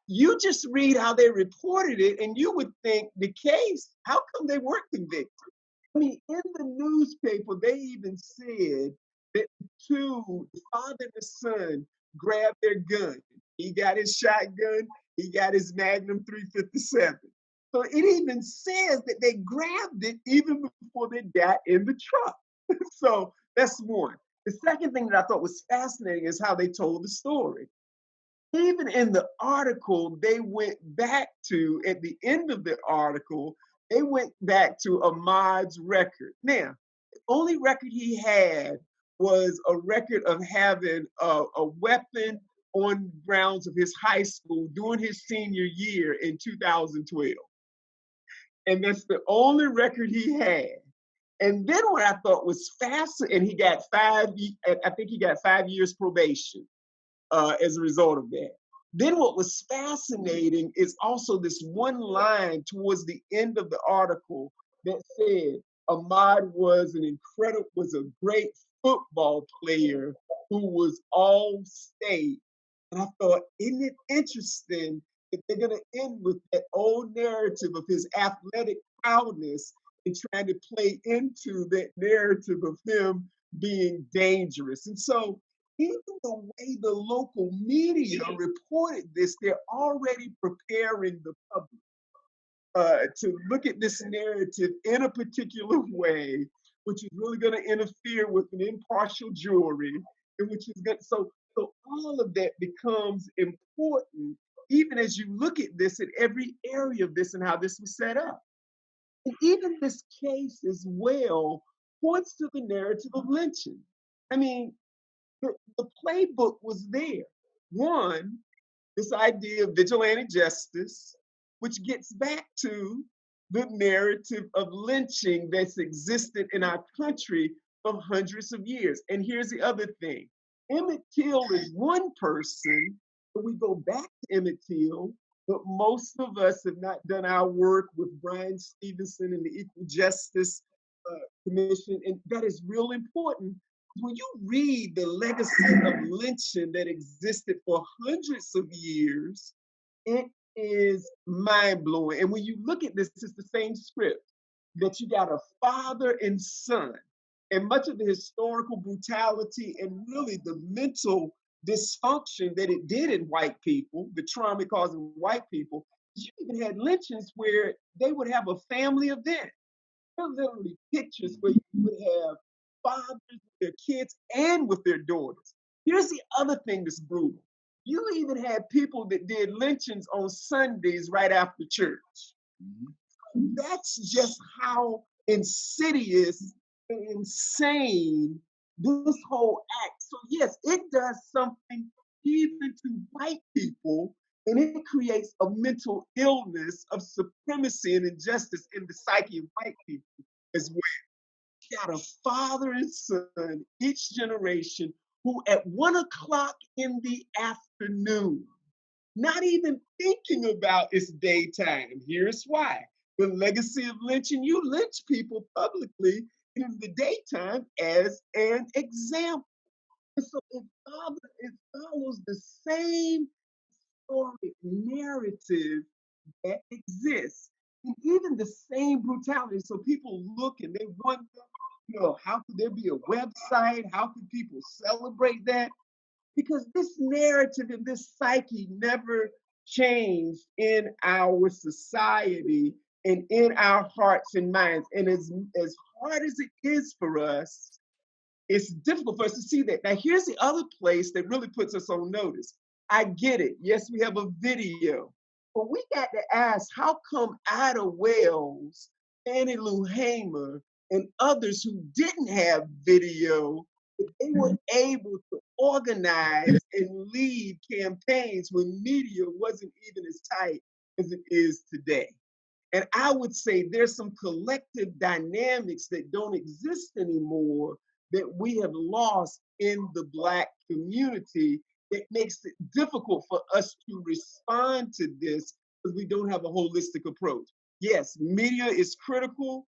You just read how they reported it, and you would think the case, how come they weren't convicted? I mean, in the newspaper, they even said that the father and the son, grabbed their gun. He got his shotgun, he got his Magnum 357. So it even says that they grabbed it even before they got in the truck. So that's one. The second thing that I thought was fascinating is how they told the story. Even in the article, they went back to, at the end of the article, they went back to Ahmaud's record. Now, the only record he had was a record of having a weapon on grounds of his high school during his senior year in 2012. And that's the only record he had. And then what I thought was fascinating, and he got 5 years probation as a result of that. Then what was fascinating is also this one line towards the end of the article that said Ahmaud was a great football player who was all state. And I thought, isn't it interesting that they're going to end with that old narrative of his athletic proudness and trying to play into that narrative of him being dangerous. And so even the way the local media reported this, they're already preparing the public to look at this narrative in a particular way which is really going to interfere with an impartial jury, and which is good. So all of that becomes important, even as you look at this in every area of this and how this was set up. And even this case as well points to the narrative of lynching. I mean, the playbook was there. One, this idea of vigilante justice, which gets back to the narrative of lynching that's existed in our country for hundreds of years. And here's the other thing. Emmett Till is one person, but we go back to Emmett Till, but most of us have not done our work with Brian Stevenson and the Equal Justice Commission, and that is real important. When you read the legacy of lynching that existed for hundreds of years, it is mind-blowing. And when you look at this, it's the same script, that you got a father and son, and much of the historical brutality and really the mental dysfunction that it did in white people, the trauma it caused in white people. You even had lynchings where they would have a family event. There are literally pictures where you would have fathers with their kids and with their daughters. Here's the other thing that's brutal. You even had people that did lynchings on Sundays right after church. That's just how insidious and insane this whole act. So yes, it does something even to white people, and it creates a mental illness of supremacy and injustice in the psyche of white people as well. You got a father and son, each generation, who at 1 o'clock in the afternoon, not even thinking about it's daytime. Here's why. The legacy of lynching, you lynch people publicly in the daytime as an example. And so it follows the same historic narrative that exists. And even the same brutality. So people look and they wonder, how could there be a website? How could people celebrate that? Because this narrative and this psyche never changed in our society and in our hearts and minds. And as hard as it is for us, it's difficult for us to see that. Now, here's the other place that really puts us on notice. I get it. Yes, we have a video. But we got to ask, how come Ida Wells, Annie Lou Hamer, and others who didn't have video, they were able to organize and lead campaigns when media wasn't even as tight as it is today? And I would say there's some collective dynamics that don't exist anymore that we have lost in the Black community that makes it difficult for us to respond to this because we don't have a holistic approach. Yes, media is critical,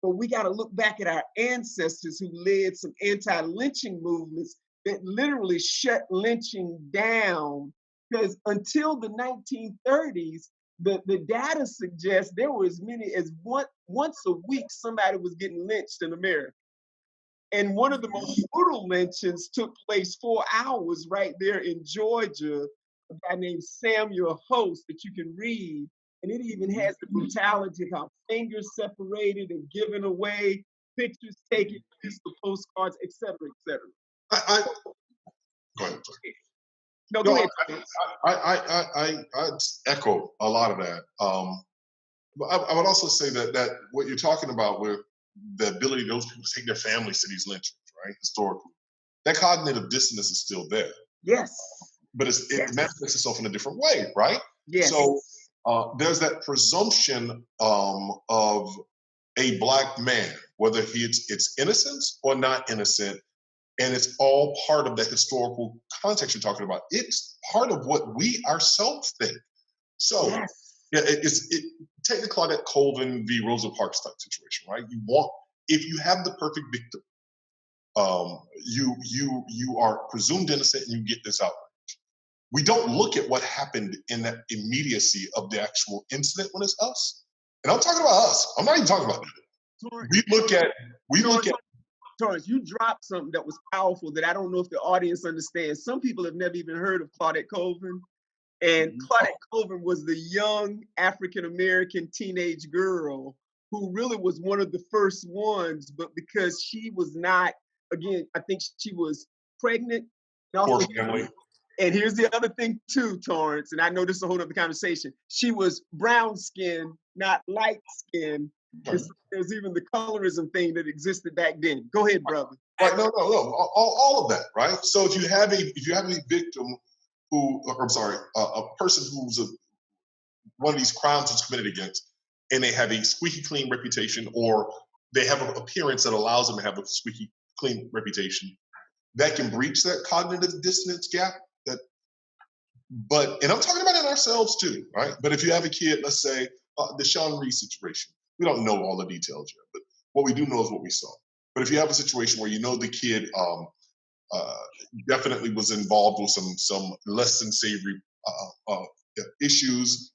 but we got to look back at our ancestors who led some anti-lynching movements that literally shut lynching down. Because until the 1930s, the data suggests there were as many as once a week somebody was getting lynched in America. And one of the most brutal lynchings took place 4 hours right there in Georgia, a guy named Samuel Host that you can read. And it even has the brutality of how fingers separated and given away, pictures taken, the postcards, et cetera, et cetera. Go ahead. No, go ahead. I echo a lot of that. But I would also say that what you're talking about with the ability of those people to take their families to these lynchings, right, historically, that cognitive dissonance is still there. Yes. But it manifests itself in a different way, right? Yes. So there's that presumption of a Black man, whether it's innocence or not innocent, and it's all part of the historical context you're talking about. It's part of what we ourselves think. So take the Claudette Colvin v. Rosa Parks type situation, right? If you have the perfect victim, you are presumed innocent and you get this outrage. We don't look at what happened in that immediacy of the actual incident when it's us. And I'm talking about us. I'm not even talking about that. We look at Torrence, you dropped something that was powerful that I don't know if the audience understands. Some people have never even heard of Claudette Colvin. And Claudette Colvin was the young African-American teenage girl who really was one of the first ones, but because she was not, again, I think she was pregnant. And also, family. and here's the other thing too, Torrence, and I know this is a whole other conversation. She was brown skinned, not light skinned. There's even the colorism thing that existed back then. Go ahead, brother. Right, no, all of that, right? So if you have a victim who, or I'm sorry, a person who's one of these crimes was committed against, and they have a squeaky clean reputation, or they have an appearance that allows them to have a squeaky clean reputation, that can breach that cognitive dissonance gap. And I'm talking about it ourselves too, right? But if you have a kid, let's say the Sean Reed situation, we don't know all the details yet, but what we do know is what we saw. But if you have a situation where you know the kid definitely was involved with some less than savory issues,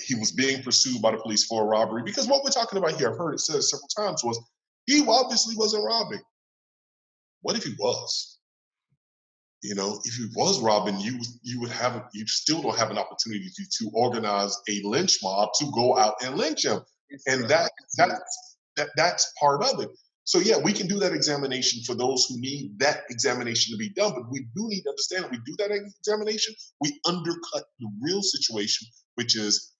he was being pursued by the police for a robbery. Because what we're talking about here, I've heard it said several times, was he obviously wasn't robbing. What if he was? If he was robbing, you still don't have an opportunity to organize a lynch mob to go out and lynch him, and that's part of it. So yeah, we can do that examination for those who need that examination to be done, but we do need to understand when we do that examination, we undercut the real situation, which is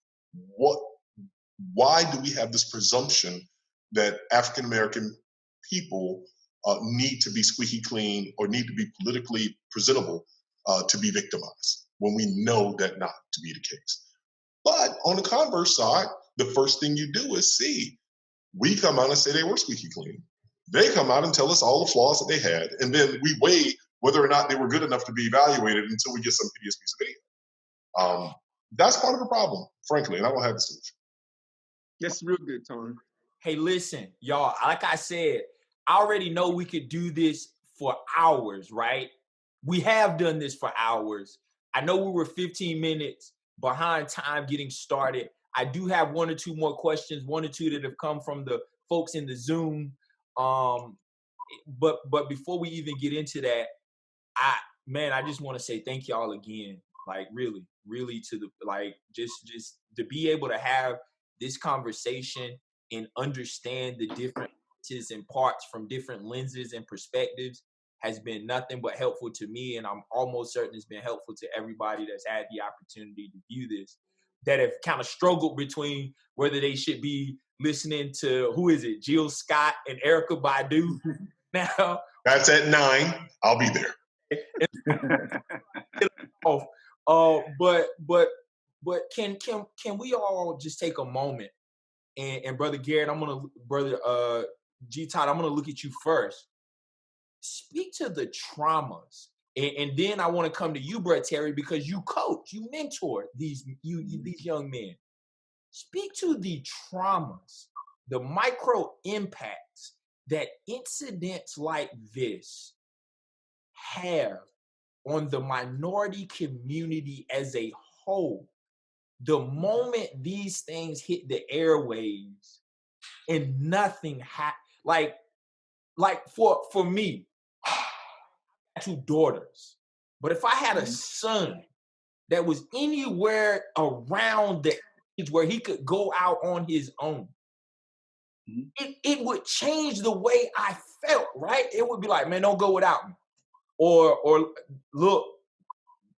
why do we have this presumption that African American people need to be squeaky clean or need to be politically presentable to be victimized, when we know that not to be the case. But on the converse side, the first thing you do is see, we come out and say they were squeaky clean. They come out and tell us all the flaws that they had, and then we weigh whether or not they were good enough to be evaluated until we get some hideous piece of video. That's part of the problem, frankly, and I don't have the solution. That's real good, Tony. Hey, listen, y'all, like I said, I already know we could do this for hours, right? We have done this for hours. I know we were 15 minutes behind time getting started. I do have one or two more questions, one or two that have come from the folks in the Zoom. But before we even get into that, I just want to say thank y'all again. Like really to the, like, just to be able to have this conversation and understand the different pieces and parts from different lenses and perspectives has been nothing but helpful to me. And I'm almost certain it's been helpful to everybody that's had the opportunity to view this, that have kind of struggled between whether they should be listening to, who is it, Jill Scott and Erykah Badu now. That's at 9. I'll be there. But can we all just take a moment and Brother Garrett, Brother G-Todd, I'm gonna look at you first. Speak to the traumas, and then I want to come to you, Brother Terry, because you coach, you mentor these young men. Speak to the traumas, the micro impacts that incidents like this have on the minority community as a whole. The moment these things hit the airwaves and nothing happened, like for me, I have 2 daughters, but if I had a son that was anywhere around the age where he could go out on his own, it would change the way I felt, right? It would be like, man, don't go without me. Or look,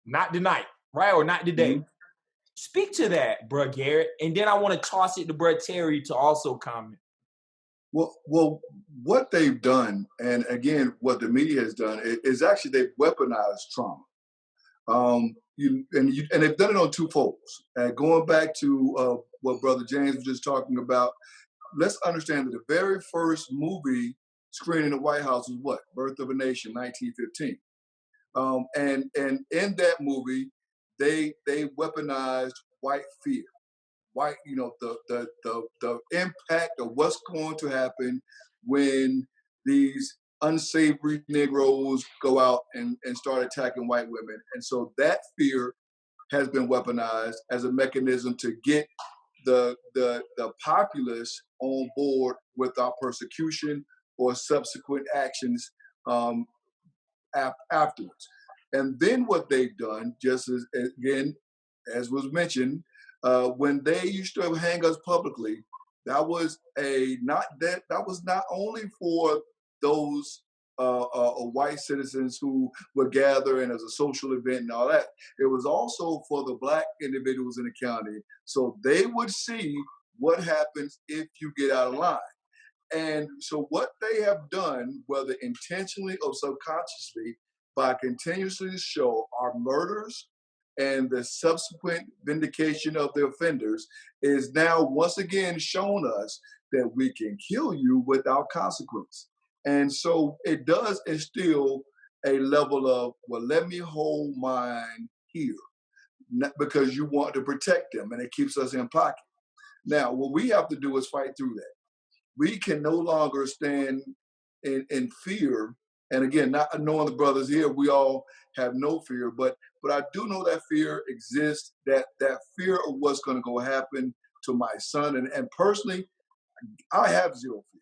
not tonight, right? Or not today. Speak to that, Brother Garrett, and then I want to toss it to Brother Terry to also comment. Well, what they've done, and again, what the media has done, is actually they've weaponized trauma. And they've done it on 2 folds. Going back to what Brother James was just talking about, let's understand that the very first movie screened in the White House was what? Birth of a Nation, 1915. And in that movie, they weaponized white fear. White, the impact of what's going to happen when these unsavory Negroes go out and start attacking white women. And so that fear has been weaponized as a mechanism to get the populace on board with our persecution or subsequent actions afterwards. And then what they've done, just as, again, as was mentioned, when they used to hang us publicly, That was that was not only for those white citizens who would gather and as a social event and all that. It was also for the black individuals in the county, so they would see what happens if you get out of line. And so what they have done, whether intentionally or subconsciously, by continuously show our murders and the subsequent vindication of the offenders, is now once again shown us that we can kill you without consequence. And so it does instill a level of, well, let me hold mine here, because you want to protect them, and it keeps us in pocket. Now, what we have to do is fight through that. We can no longer stand in fear. And again, not knowing the brothers here, we all have no fear, but I do know that fear exists, that fear of what's going to go happen to my son. And personally, I have zero fear.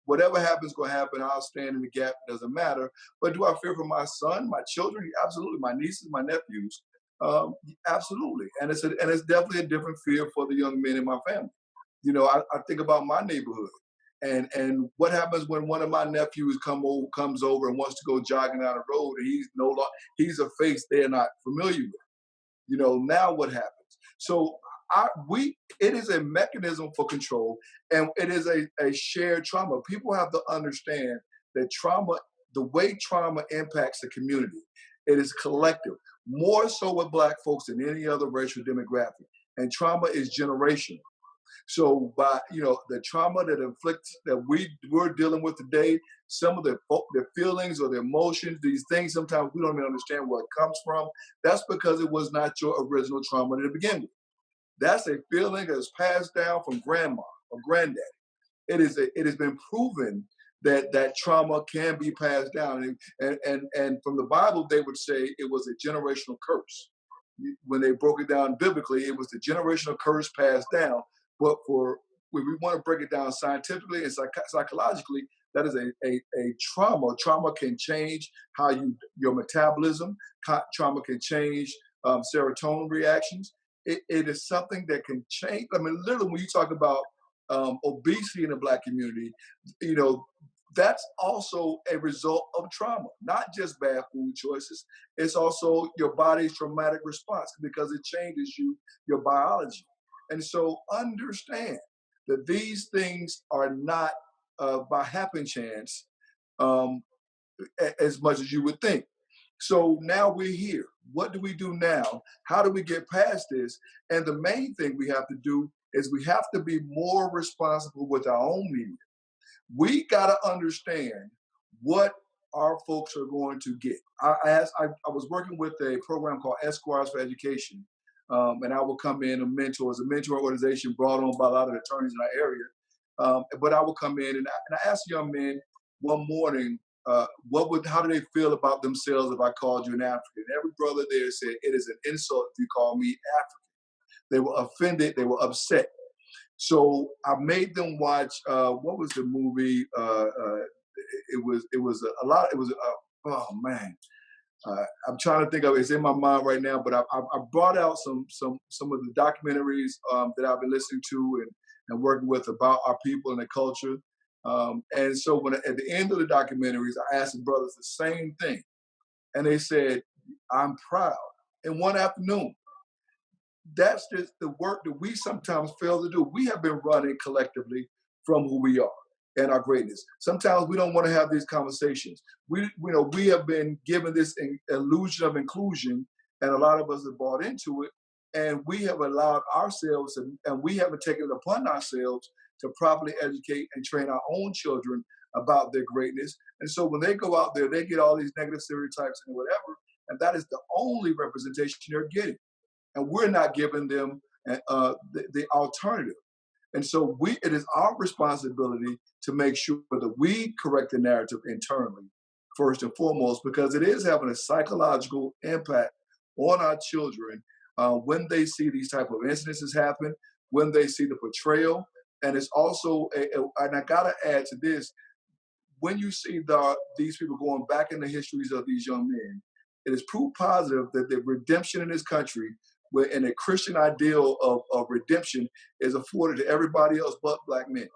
Whatever happens going to happen. I'll stand in the gap. It doesn't matter. But do I fear for my son, my children? Absolutely. My nieces, my nephews, absolutely. And it's definitely a different fear for the young men in my family. I think about my neighborhood, and what happens when one of my nephews comes over and wants to go jogging down the road, and he's a face they're not familiar with. Now what happens? So it is a mechanism for control, and it is a shared trauma. People have to understand that trauma, the way trauma impacts the community, it is collective, more so with Black folks than any other racial demographic, and trauma is generational. So by the trauma that we're dealing with today, some of the feelings or the emotions, these things, sometimes we don't even understand where it comes from. That's because it was not your original trauma to begin with. That's a feeling that's passed down from grandma or granddaddy. It has been proven that trauma can be passed down, and from the Bible they would say it was a generational curse. When they broke it down biblically, it was the generational curse passed down. But when we want to break it down scientifically and psychologically, that is a trauma. Trauma can change how your metabolism. Trauma can change serotonin reactions. It is something that can change. I mean, literally, when you talk about obesity in the Black community, that's also a result of trauma, not just bad food choices. It's also your body's traumatic response because it changes your biology. And so understand that these things are not by happen chance as much as you would think. So now we're here. What do we do now? How do we get past this? And the main thing we have to do is we have to be more responsible with our own media. We got to understand what our folks are going to get. I was working with a program called Esquires for Education, and I will come in and mentor. It's a mentor organization brought on by a lot of attorneys in our area. But I will come in and I asked young men one morning, how do they feel about themselves if I called you an African? Every brother there said, it is an insult if you call me African. They were offended, they were upset. So I made them watch, what was the movie? Oh man. I'm trying to think of it. It's in my mind right now, but I brought out some of the documentaries that I've been listening to and working with about our people and the culture. And so at the end of the documentaries, I asked the brothers the same thing. And they said, I'm proud. In one afternoon. That's just the work that we sometimes fail to do. We have been running collectively from who we are and our greatness. Sometimes we don't want to have these conversations. We have been given this illusion of inclusion, and a lot of us have bought into it, and we have allowed ourselves, and we haven't taken it upon ourselves to properly educate and train our own children about their greatness. And so when they go out there, they get all these negative stereotypes and whatever, and that is the only representation they're getting. And we're not giving them the alternative. And so it is our responsibility to make sure that we correct the narrative internally, first and foremost, because it is having a psychological impact on our children when they see these type of incidences happen, when they see the portrayal. And it's also, and I gotta add to this, when you see these people going back in the histories of these young men, it is proof positive that the redemption in this country and the Christian ideal of redemption is afforded to everybody else but black men.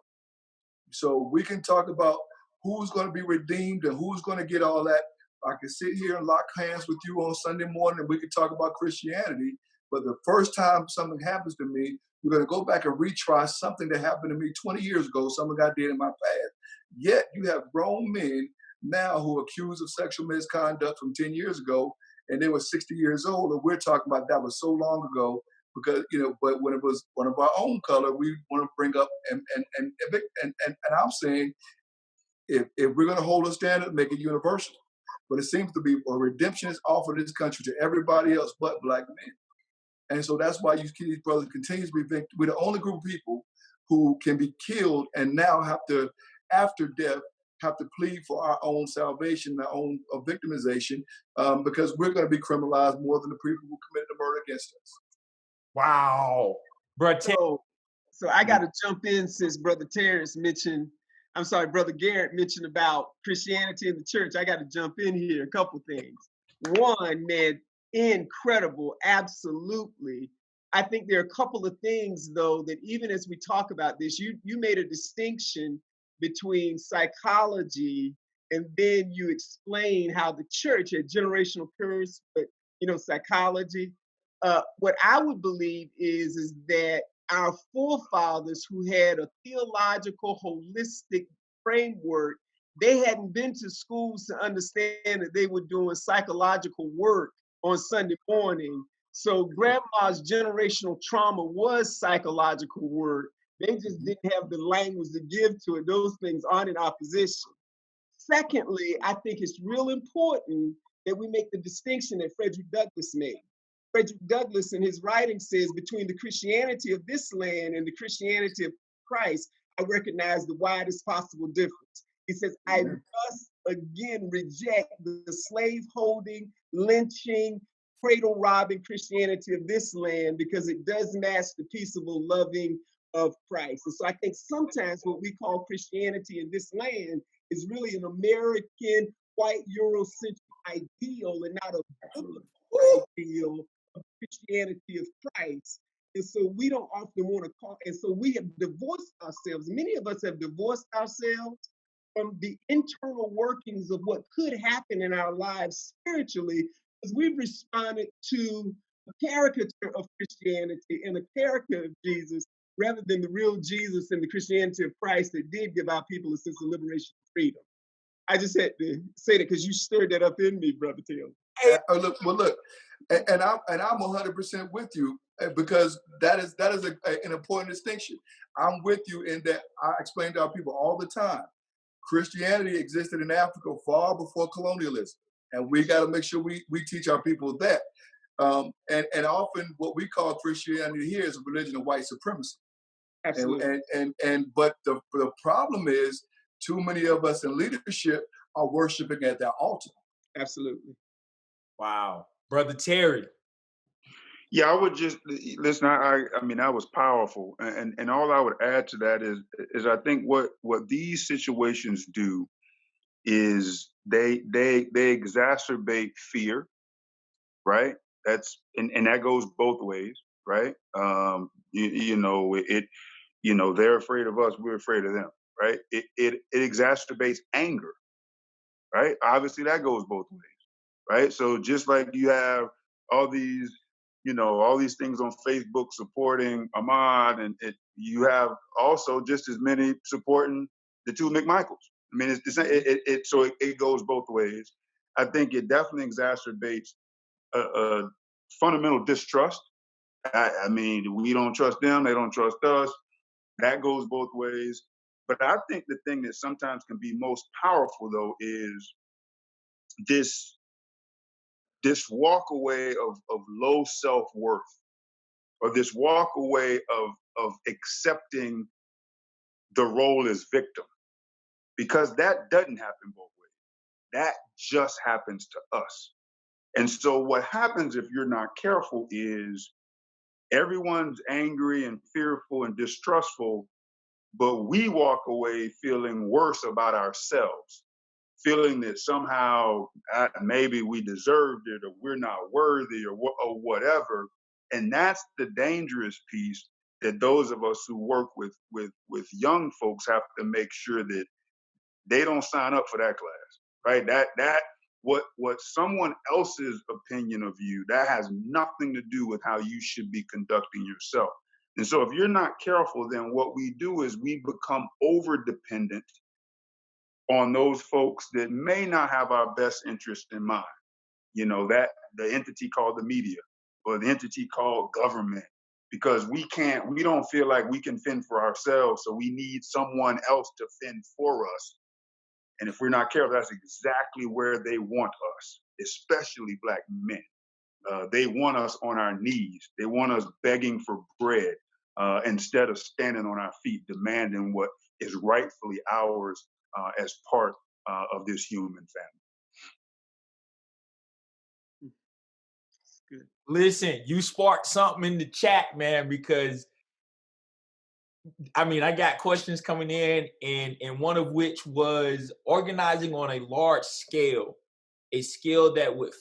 So we can talk about who's going to be redeemed and who's going to get all that. I can sit here and lock hands with you on Sunday morning and we can talk about Christianity. But the first time something happens to me, you're going to go back and retry something that happened to me 20 years ago, something I did in my past. Yet you have grown men now who are accused of sexual misconduct from 10 years ago, and they were 60 years old, and we're talking about that was so long ago. Because but when it was one of our own color, we want to bring up and I'm saying if we're going to hold a standard, make it universal. But it seems to be a redemption is offered in this country to everybody else but black men. And so that's why you see these brothers continue to be victims. We're the only group of people who can be killed and now have to, after death, have to plead for our own salvation, our own victimization, because we're going to be criminalized more than the people who committed the murder against us. Wow. So I got to jump in since Brother Garrett mentioned about Christianity in the church. I got to jump in here, a couple things. One, man, incredible, absolutely. I think there are a couple of things, though, that even as we talk about this, you made a distinction between psychology and then you explain how the church had generational curse, but, psychology. What I would believe is that our forefathers who had a theological, holistic framework, they hadn't been to schools to understand that they were doing psychological work on Sunday morning. So grandma's generational trauma was psychological work. They just didn't have the language to give to it. Those things aren't in opposition. Secondly, I think it's real important that we make the distinction that Frederick Douglass made. Frederick Douglass in his writing says, between the Christianity of this land and the Christianity of Christ, I recognize the widest possible difference. He says, I must again reject the slave-holding, lynching, cradle-robbing Christianity of this land because it does match the peaceable loving of Christ. And so I think sometimes what we call Christianity in this land is really an American, white, Eurocentric ideal and not a biblical ideal of Christianity of Christ. And so we don't often want to call, and so we have divorced ourselves. Many of us have divorced ourselves from the internal workings of what could happen in our lives spiritually, because we've responded to a caricature of Christianity and a character of Jesus rather than the real Jesus and the Christianity of Christ that did give our people a sense of liberation and freedom. I just had to say that because you stirred that up in me, Brother Tim. Look, and I'm 100% with you because that is an important distinction. I'm with you in that I explain to our people all the time. Christianity existed in Africa far before colonialism, and we got to make sure we teach our people that. And often what we call Christianity here is a religion of white supremacy. Absolutely. But the problem is too many of us in leadership are worshiping at that altar. Absolutely. Wow. Brother Terry. Yeah, I would just listen. I mean, that was powerful, and all I would add to that is I think what these situations do is they exacerbate fear, right? That's and that goes both ways, right? They're afraid of us, we're afraid of them, right? It exacerbates anger, right? Obviously, that goes both ways, right? So just like you have all these things on Facebook supporting Ahmad, and you have also just as many supporting the two McMichaels. I mean, it goes both ways. I think it definitely exacerbates a fundamental distrust. I mean, we don't trust them; they don't trust us. That goes both ways. But I think the thing that sometimes can be most powerful, though, is this walk away of low self-worth, or this walk away of accepting the role as victim, because that doesn't happen both ways. That just happens to us. And so what happens if you're not careful is everyone's angry and fearful and distrustful, but we walk away feeling worse about ourselves, feeling that somehow maybe we deserved it, or we're not worthy, or whatever. And that's the dangerous piece that those of us who work with young folks have to make sure that they don't sign up for that class, right? That what someone else's opinion of you, that has nothing to do with how you should be conducting yourself. And so if you're not careful, then what we do is we become over dependent on those folks that may not have our best interest in mind. You know, that the entity called the media or the entity called government, because we don't feel like we can fend for ourselves. So we need someone else to fend for us. And if we're not careful, that's exactly where they want us, especially Black men. They want us on our knees. They want us begging for bread instead of standing on our feet, demanding what is rightfully ours as part of this human family. Good. Listen, you sparked something in the chat, man, because I mean, I got questions coming in, and one of which was organizing on a large scale, a scale that would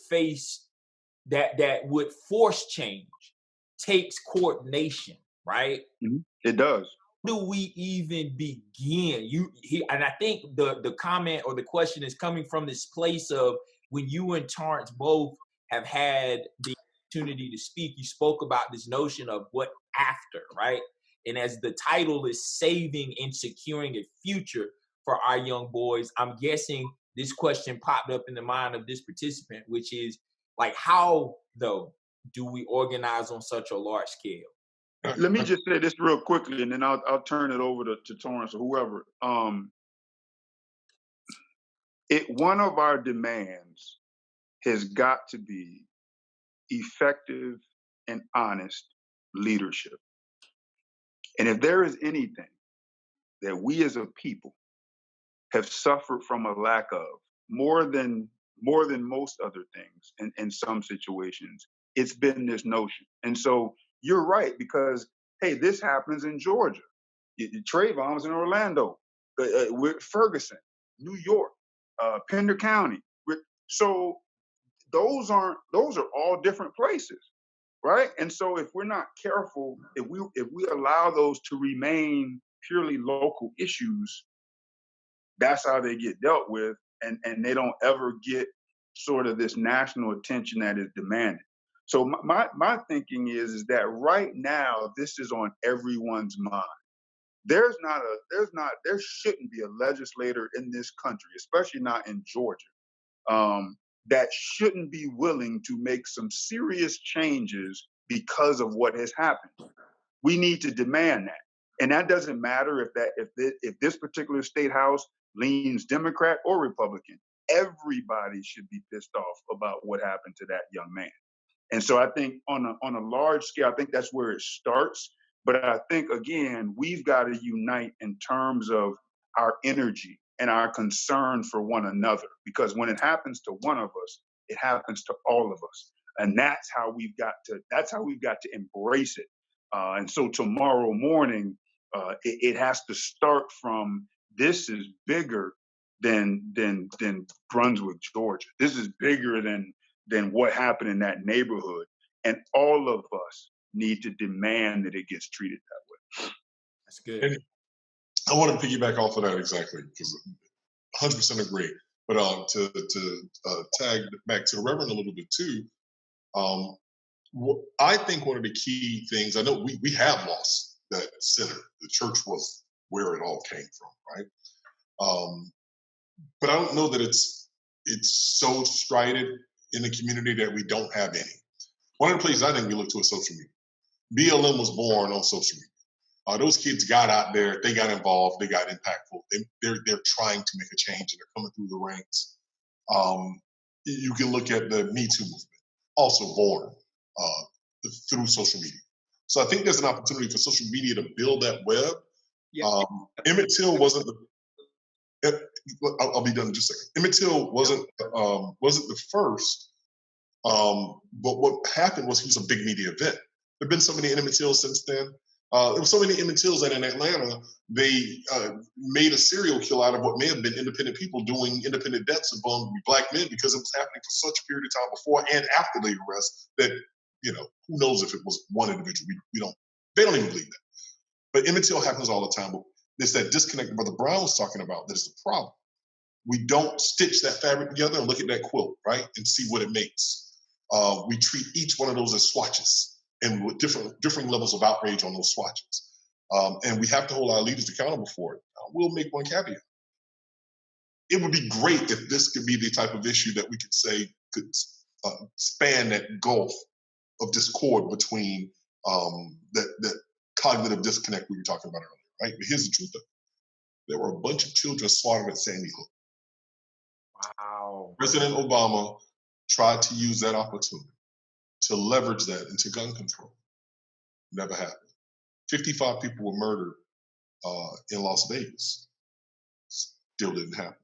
that would force change, takes coordination, right? Mm-hmm. It does. How do we even begin? And I think the comment or the question is coming from this place of when you and Torrence both have had the opportunity to speak, you spoke about this notion of what after, right? And as the title is saving and securing a future for our young boys, I'm guessing this question popped up in the mind of this participant, which is like, how though do we organize on such a large scale? Let me just say this real quickly, and then I'll turn it over to Torrence or whoever. One of our demands has got to be effective and honest leadership. And if there is anything that we as a people have suffered from a lack of, more than most other things in some situations, it's been this notion. And so you're right, because hey, this happens in Georgia. Trayvon's in Orlando, with Ferguson, New York, Pender County. So those are all different places, right? And so if we're not careful, if we allow those to remain purely local issues, that's how they get dealt with, and they don't ever get sort of this national attention that is demanded. So my thinking is that right now this is on everyone's mind. There shouldn't be a legislator in this country, especially not in Georgia, that shouldn't be willing to make some serious changes because of what has happened. We need to demand that. And that doesn't matter if this particular state house leans Democrat or Republican. Everybody should be pissed off about what happened to that young man. And so I think on a large scale, I think that's where it starts. But I think, again, we've got to unite in terms of our energy and our concern for one another. Because when it happens to one of us, it happens to all of us. And that's how we've got to embrace it. And so tomorrow morning, it has to start from, this is bigger than Brunswick, Georgia. This is bigger than what happened in that neighborhood. And all of us need to demand that it gets treated that way. That's good. And I want to piggyback off of that exactly, because 100% agree. But to tag back to the Reverend a little bit too, I think one of the key things, I know we have lost that center. The church was where it all came from, right? But I don't know that it's so strided in the community that we don't have any. One of the places I think we look to is social media. BLM was born on social media. Those kids got out there, they got involved, they got impactful. They're trying to make a change, and they're coming through the ranks. You can look at the Me Too movement, also born through social media. So I think there's an opportunity for social media to build that web. Yeah. Emmett Till wasn't I'll be done in just a second. Emmett Till wasn't the first, but what happened was he was a big media event. There have been so many Emmett Tills since then. There were so many Emmett Tills that in Atlanta, they made a serial kill out of what may have been independent people doing independent deaths among Black men, because it was happening for such a period of time before and after the arrest that you know, who knows if it was one individual? They don't even believe that. But intel happens all the time. But it's that disconnect Brother Brown was talking about that is the problem. We don't stitch that fabric together and look at that quilt, right, and see what it makes. We treat each one of those as swatches, and with different levels of outrage on those swatches. And we have to hold our leaders accountable for it. We'll make one caveat. It would be great if this could be the type of issue that we could say could span that gulf of discord between that cognitive disconnect we were talking about earlier, right? But here's the truth of it. There were a bunch of children slaughtered at Sandy Hook. Wow. President Obama tried to use that opportunity to leverage that into gun control. Never happened. 55 people were murdered in Las Vegas. Still didn't happen.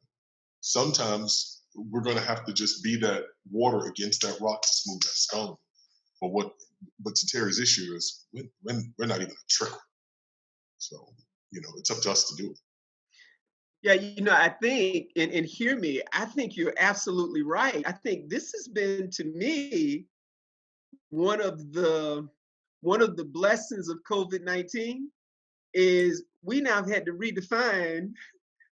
Sometimes we're going to have to just be that water against that rock to smooth that stone. But to Terry's issue is we're not even a trickle. So, you know, it's up to us to do it. Yeah, you know, I think, and hear me, I think you're absolutely right. I think this has been, to me, one of the blessings of COVID-19 is we now have had to redefine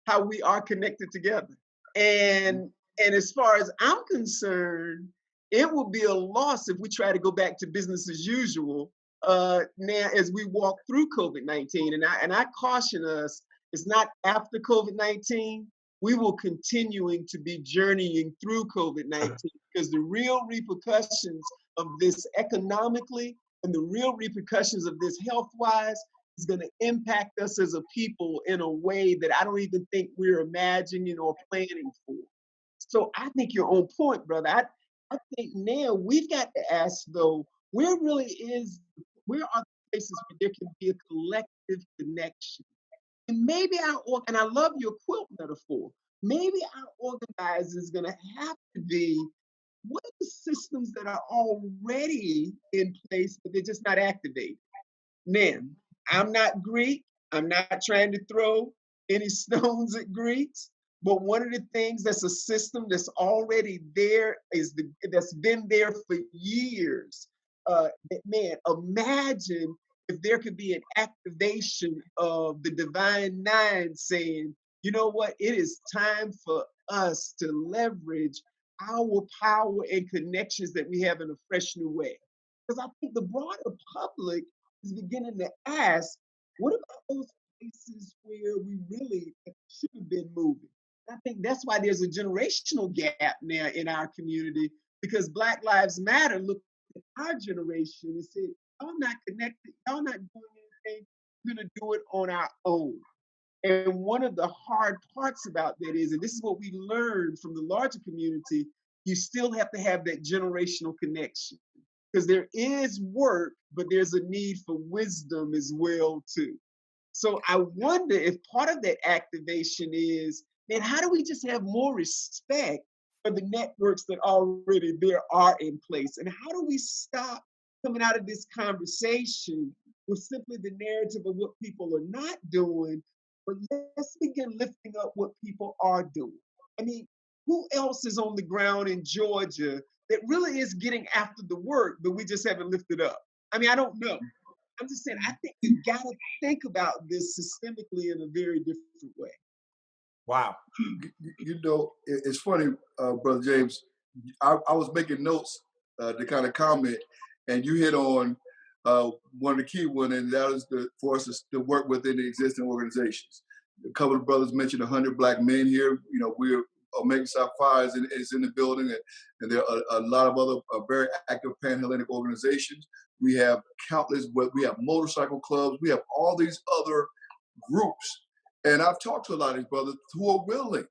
how we are connected together. And as far as I'm concerned, it will be a loss if we try to go back to business as usual now as we walk through COVID-19. And I caution us, it's not after COVID-19. We will continuing to be journeying through COVID-19 because the real repercussions of this economically and the real repercussions of this health-wise is going to impact us as a people in a way that I don't even think we're imagining or planning for. So I think you're on point, brother. I think now we've got to ask, though, where are the places where there can be a collective connection? And maybe and I love your quilt metaphor, maybe our organizer is going to have to be, what are the systems that are already in place, but they're just not activated? Now, I'm not Greek. I'm not trying to throw any stones at Greeks. But one of the things that's a system that's already there that's been there for years. Man, imagine if there could be an activation of the Divine Nine saying, you know what, it is time for us to leverage our power and connections that we have in a fresh new way. Because I think the broader public is beginning to ask, what about those places where we really should have been moving? I think that's why there's a generational gap now in our community, because Black Lives Matter looked at our generation and said, y'all not connected, y'all not doing anything, we're gonna do it on our own. And one of the hard parts about that is, and this is what we learned from the larger community, you still have to have that generational connection. Because there is work, but there's a need for wisdom as well, too. So I wonder if part of that activation is, man, how do we just have more respect for the networks that already there are in place? And how do we stop coming out of this conversation with simply the narrative of what people are not doing, but let's begin lifting up what people are doing? I mean, who else is on the ground in Georgia that really is getting after the work, but we just haven't lifted up? I mean, I don't know. I'm just saying, I think we've got to think about this systemically in a very different way. Wow. You know, it's funny, Brother James, I was making notes to kind of comment, and you hit on one of the key ones, and that is for us to work within the existing organizations. A couple of brothers mentioned 100 Black men here. You know, we're Omega Psi Phi is in the building, and there are a lot of other very active Pan-Hellenic organizations. We have countless, we have motorcycle clubs, we have all these other groups. And I've talked to a lot of these brothers who are willing.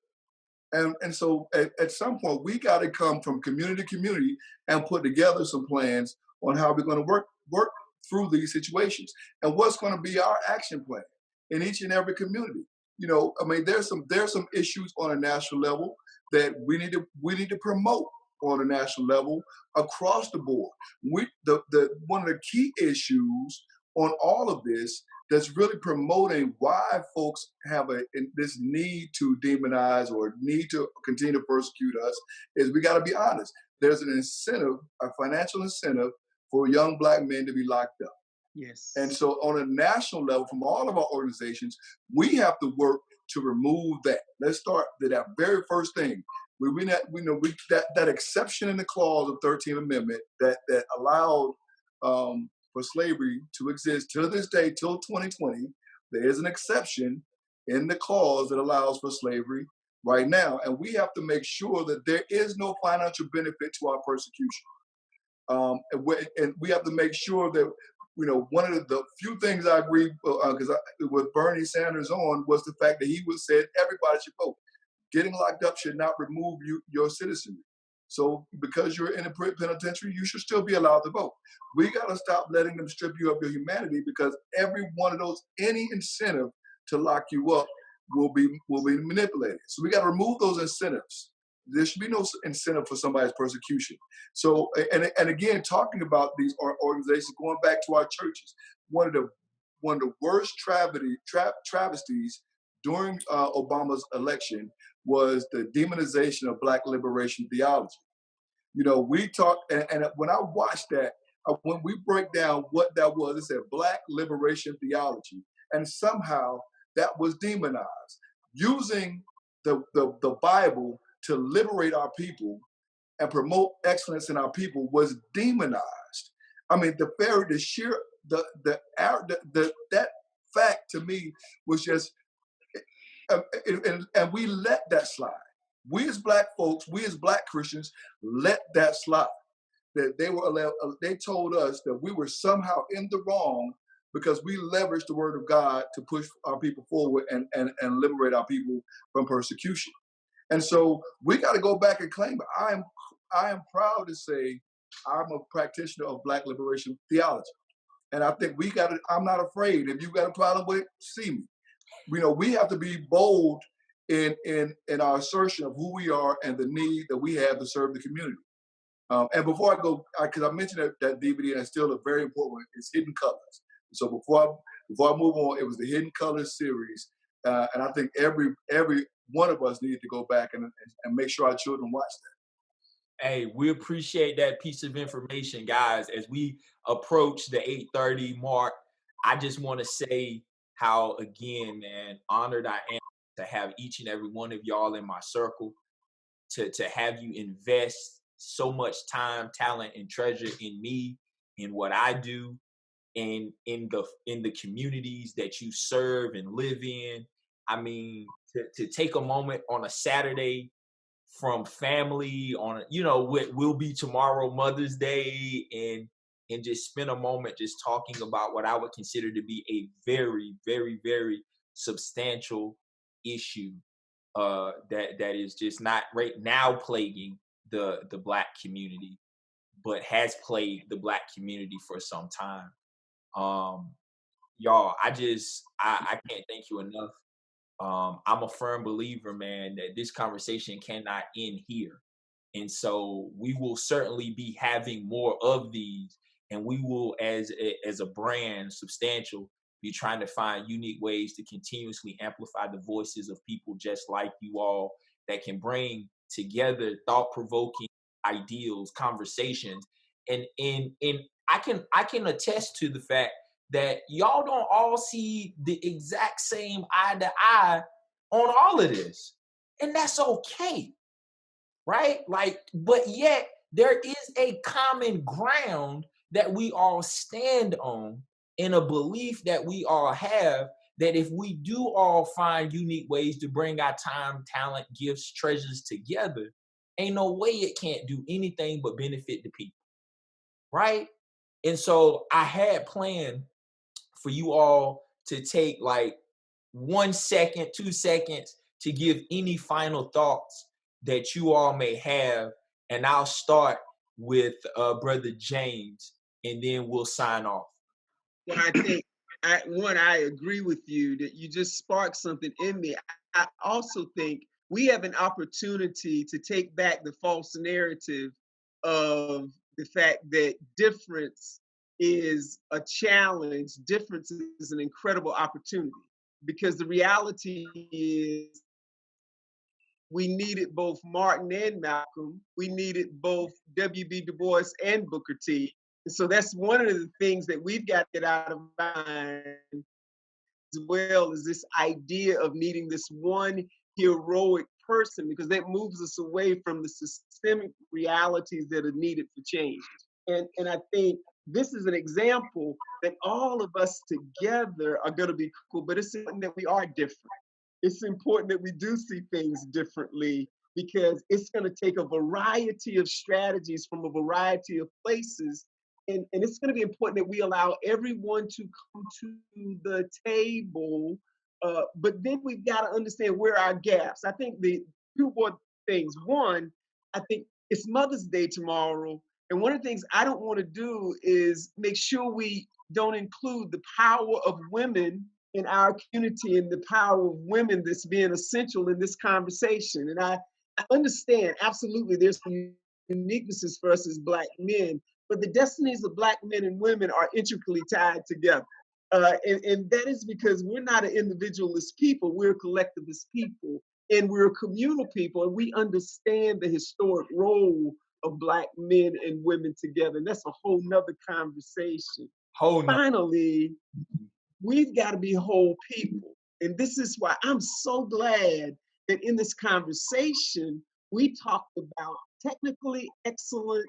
And so at some point, we got to come from community to community and put together some plans on how we're going to work through these situations and what's going to be our action plan in each and every community. You know, I mean, there's some issues on a national level that we need to promote on a national level across the board. One of the key issues on all of this that's really promoting why folks have this need to demonize or need to continue to persecute us is we got to be honest. There's an incentive, a financial incentive for young black men to be locked up. Yes. And so on a national level, from all of our organizations, we have to work to remove that. Let's start with that very first thing. That exception in the clause of 13th Amendment that allowed for slavery to exist to this day, till 2020, there is an exception in the clause that allows for slavery right now. And we have to make sure that there is no financial benefit to our persecution. And we have to make sure that, one of the few things I agree with Bernie Sanders on was the fact that he said everybody should vote. Getting locked up should not remove your citizenry. So because you're in a penitentiary, you should still be allowed to vote. We got to stop letting them strip you of your humanity, because every one of those, any incentive to lock you up will be manipulated. So we got to remove those incentives. There should be no incentive for somebody's persecution. So, and again, talking about these organizations, going back to our churches, one of the worst travesties during Obama's election was the demonization of Black liberation theology. We talked, and when I watched that, when we break down what that was, it said Black liberation theology, and somehow that was demonized, using the Bible to liberate our people and promote excellence in our people was demonized. I mean, that fact to me was just, and we let that slide. We as Black folks, we as Black Christians, let that slide. That they told us that we were somehow in the wrong because we leveraged the word of God to push our people forward and liberate our people from persecution. And so we got to go back and claim it. I am proud to say I'm a practitioner of Black liberation theology. And I think I'm not afraid. If you got a problem with it, see me. We have to be bold in our assertion of who we are and the need that we have to serve the community. And before I go, because I mentioned that DVD, and it's still a very important one, it's Hidden Colors. So before I move on, it was the Hidden Colors series. And I think every one of us needed to go back and make sure our children watch that. Hey, we appreciate that piece of information, guys. As we approach the 8:30 mark, I just want to say how, again, man, honored I am to have each and every one of y'all in my circle, to have you invest so much time, talent, and treasure in me, in what I do, and in the communities that you serve and live in. I mean, to take a moment on a Saturday from family on, what will be tomorrow, Mother's Day, and just spend a moment just talking about what I would consider to be a very, very, very substantial issue that is just not right now plaguing the Black community, but has plagued the Black community for some time. Y'all, I can't thank you enough. I'm a firm believer, man, that this conversation cannot end here. And so we will certainly be having more of these, and we will, as a brand, Substantial, be trying to find unique ways to continuously amplify the voices of people just like you all, that can bring together thought-provoking ideals, conversations. And I can attest to the fact that y'all don't all see the exact same eye to eye on all of this. And that's okay, right? But yet there is a common ground that we all stand on, in a belief that we all have, that if we do all find unique ways to bring our time, talent, gifts, treasures together, ain't no way it can't do anything but benefit the people, right? And so I had planned for you all to take 1 second, 2 seconds to give any final thoughts that you all may have. And I'll start with Brother James, and then we'll sign off. Well, I think, I agree with you that you just sparked something in me. I also think we have an opportunity to take back the false narrative of the fact that difference is a challenge. Difference is an incredible opportunity, because the reality is we needed both Martin and Malcolm. We needed both W.B. Du Bois and Booker T. So that's one of the things that we've got to get out of mind, as well as this idea of needing this one heroic person, because that moves us away from the systemic realities that are needed for change. And I think this is an example that all of us together are going to be cool, but it's important that we are different. It's important that we do see things differently, because it's going to take a variety of strategies from a variety of places. And it's going to be important that we allow everyone to come to the table. But then we've got to understand where our gaps. I think the two more things. One, I think it's Mother's Day tomorrow. And one of the things I don't want to do is make sure we don't include the power of women in our community and the power of women that's being essential in this conversation. And I understand, absolutely, there's some uniquenesses for us as Black men, but the destinies of Black men and women are intricately tied together. And that is because we're not an individualist people, we're a collectivist people, and we're a communal people, and we understand the historic role of Black men and women together. And that's a whole nother conversation. Finally, we've got to be whole people. And this is why I'm so glad that in this conversation, we talked about technically excellent,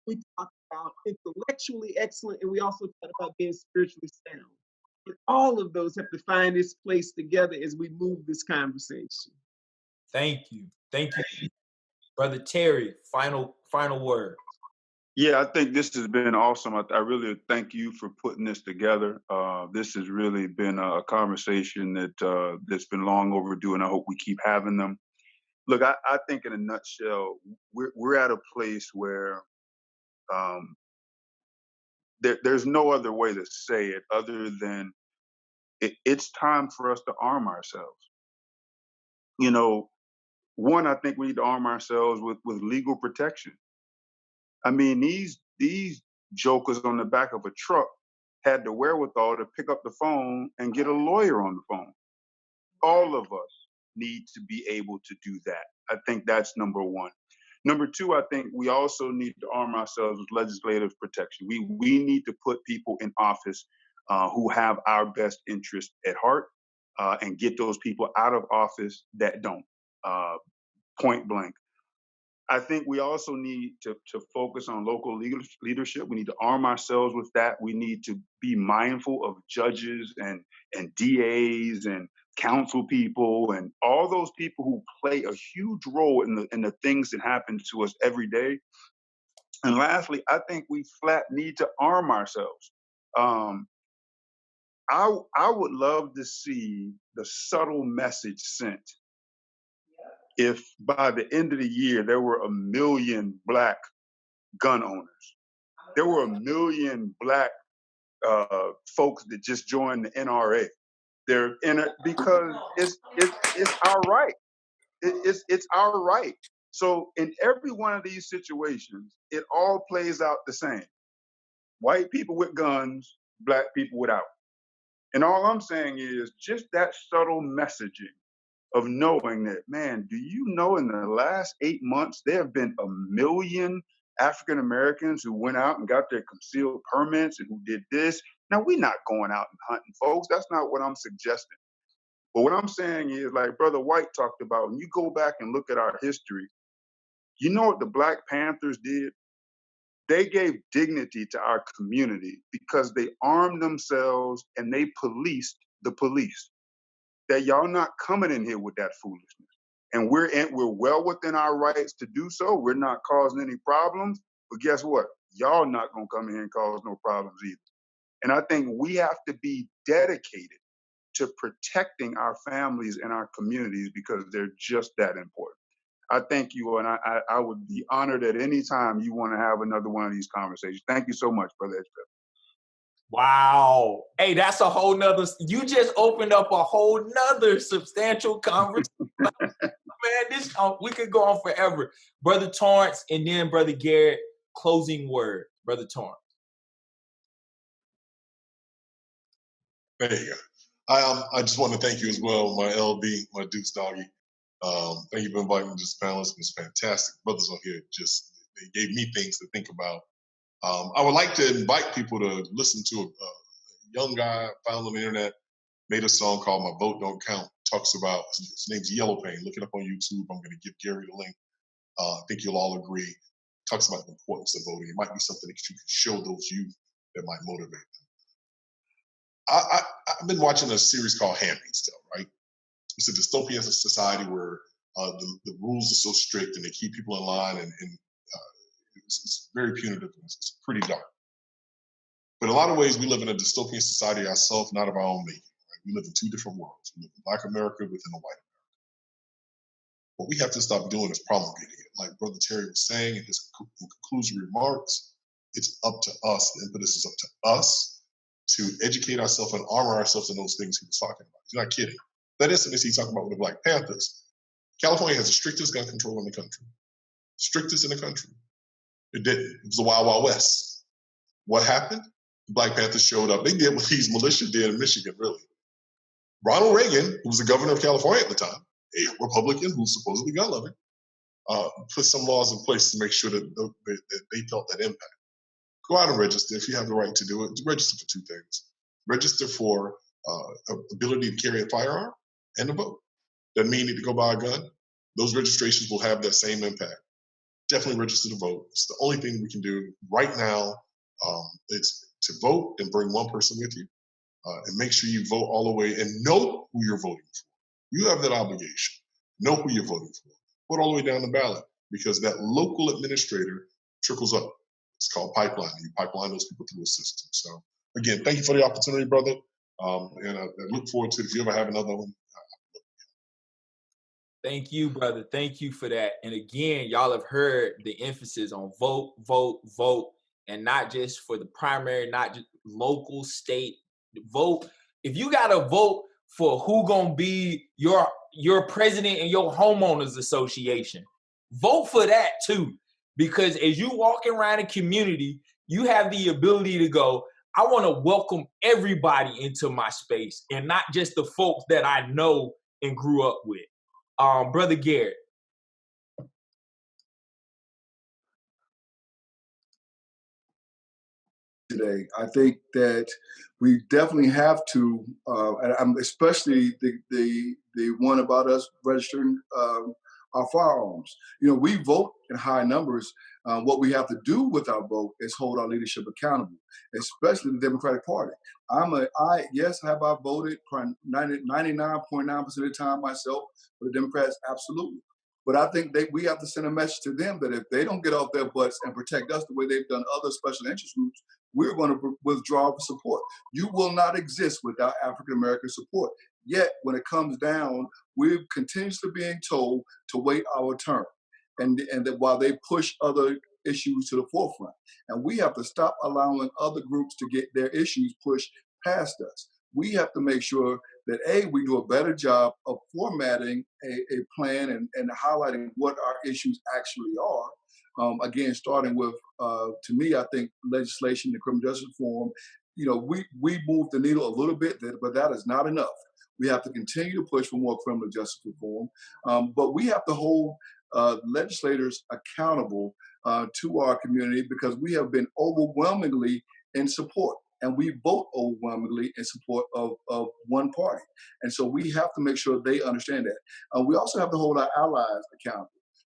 we talked about intellectually excellent, and we also talked about being spiritually sound. And all of those have to find its place together as we move this conversation. Thank you. Thank you. Brother Terry, final word. Yeah, I think this has been awesome. I really thank you for putting this together. This has really been a conversation that's been long overdue, and I hope we keep having them. Look, I think in a nutshell, we're at a place where there's no other way to say it other than it's time for us to arm ourselves. You know, one, I think we need to arm ourselves with legal protection. I mean, these jokers on the back of a truck had the wherewithal to pick up the phone and get a lawyer on the phone. All of us need to be able to do that. I think that's number one. Number two, I think we also need to arm ourselves with legislative protection. We need to put people in office who have our best interest at heart and get those people out of office that don't, point blank. I think we also need to focus on local leadership. We need to arm ourselves with that. We need to be mindful of judges and DAs and council people and all those people who play a huge role in the things that happen to us every day. And lastly, I think we flat need to arm ourselves. I would love to see the subtle message sent if by the end of the year there were 1 million Black gun owners. There were 1 million Black folks that just joined the NRA. They're in it because it's our right. It's our right. So in every one of these situations, it all plays out the same. White people with guns, Black people without. And all I'm saying is just that subtle messaging of knowing that, man, do you know in the last 8 months, there have been 1 million African Americans who went out and got their concealed permits and who did this. Now, we're not going out and hunting folks. That's not what I'm suggesting. But what I'm saying is, like Brother White talked about, when you go back and look at our history, you know what the Black Panthers did? They gave dignity to our community because they armed themselves and they policed the police. That y'all not coming in here with that foolishness. And we're well within our rights to do so. We're not causing any problems. But guess what? Y'all not gonna come in here and cause no problems either. And I think we have to be dedicated to protecting our families and our communities because they're just that important. I thank you, and I would be honored at any time you want to have another one of these conversations. Thank you so much, Brother Hedgepeth. Wow. Hey, that's a whole nother, you just opened up a whole nother substantial conversation. Man, we could go on forever. Brother Torrence and then Brother Garrett, closing word. Brother Torrence. There you go. I just want to thank you as well, my LB, my Duke's doggy. Thank you for inviting me to this panel. It's been fantastic. Brothers on here they gave me things to think about I would like to invite people to listen to a young guy found on the internet, made a song called My Vote Don't Count. Talks about, his name's Yellow Pain. Look it up on YouTube. I'm going to give Gary the link. I think you'll all agree. Talks about the importance of voting. It might be something that you can show those youth that might motivate them. I've been watching a series called Handmaid's Tale, right? It's a dystopian society where the rules are so strict and they keep people in line, and it's very punitive. It's pretty dark. But in a lot of ways, we live in a dystopian society ourselves, not of our own making. Right? We live in two different worlds. We live in Black America within a white America. What we have to stop doing is promulgating it. Like Brother Terry was saying in his conclusion remarks, it's up to us. The impetus is up to us to educate ourselves and armor ourselves in those things he was talking about. He's not kidding. That incident he's talking about with the Black Panthers. California has the strictest gun control in the country. Strictest in the country. It didn't. It was the Wild Wild West. What happened? The Black Panthers showed up. They did what these militia did in Michigan, really. Ronald Reagan, who was the governor of California at the time, a Republican who's supposedly gun-loving, put some laws in place to make sure that they felt that impact. Go out and register if you have the right to do it. Register for two things. Register for ability to carry a firearm and to vote. Doesn't mean you need to go buy a gun. Those registrations will have that same impact. Definitely register to vote. It's the only thing we can do right now. It's to vote and bring one person with you, and make sure you vote all the way and know who you're voting for. You have that obligation. Know who you're voting for. Vote all the way down the ballot, because that local administrator trickles up. It's called pipeline. You pipeline those people through a system. So again, thank you for the opportunity, brother. And I look forward to it. If you ever have another one. Thank you, brother. Thank you for that. And again, y'all have heard the emphasis on vote, vote, vote, and not just for the primary, not just local, state. Vote. If you got to vote for who gonna be your president and your homeowners association, vote for that too. Because as you walk around a community, you have the ability to go, I want to welcome everybody into my space and not just the folks that I know and grew up with. Brother Garrett. Today, I think that we definitely have to, and especially the one about us registering our firearms. You know, we vote in high numbers. What we have to do with our vote is hold our leadership accountable, especially the Democratic Party. Yes, have I voted 99.9% of the time myself for the Democrats? Absolutely. But I think we have to send a message to them that if they don't get off their butts and protect us the way they've done other special interest groups, we're going to withdraw support. You will not exist without African American support. Yet, when it comes down, we're continuously being told to wait our turn, and that while they push other issues to the forefront, and we have to stop allowing other groups to get their issues pushed past us. We have to make sure that we do a better job of formatting a plan and highlighting what our issues actually are. Again, starting with, to me, I think legislation, the criminal justice reform, you know, we moved the needle a little bit, but that is not enough. We have to continue to push for more criminal justice reform, but we have to hold legislators accountable to our community, because we have been overwhelmingly in support. And we vote overwhelmingly in support of one party. And so we have to make sure they understand that. We also have to hold our allies accountable.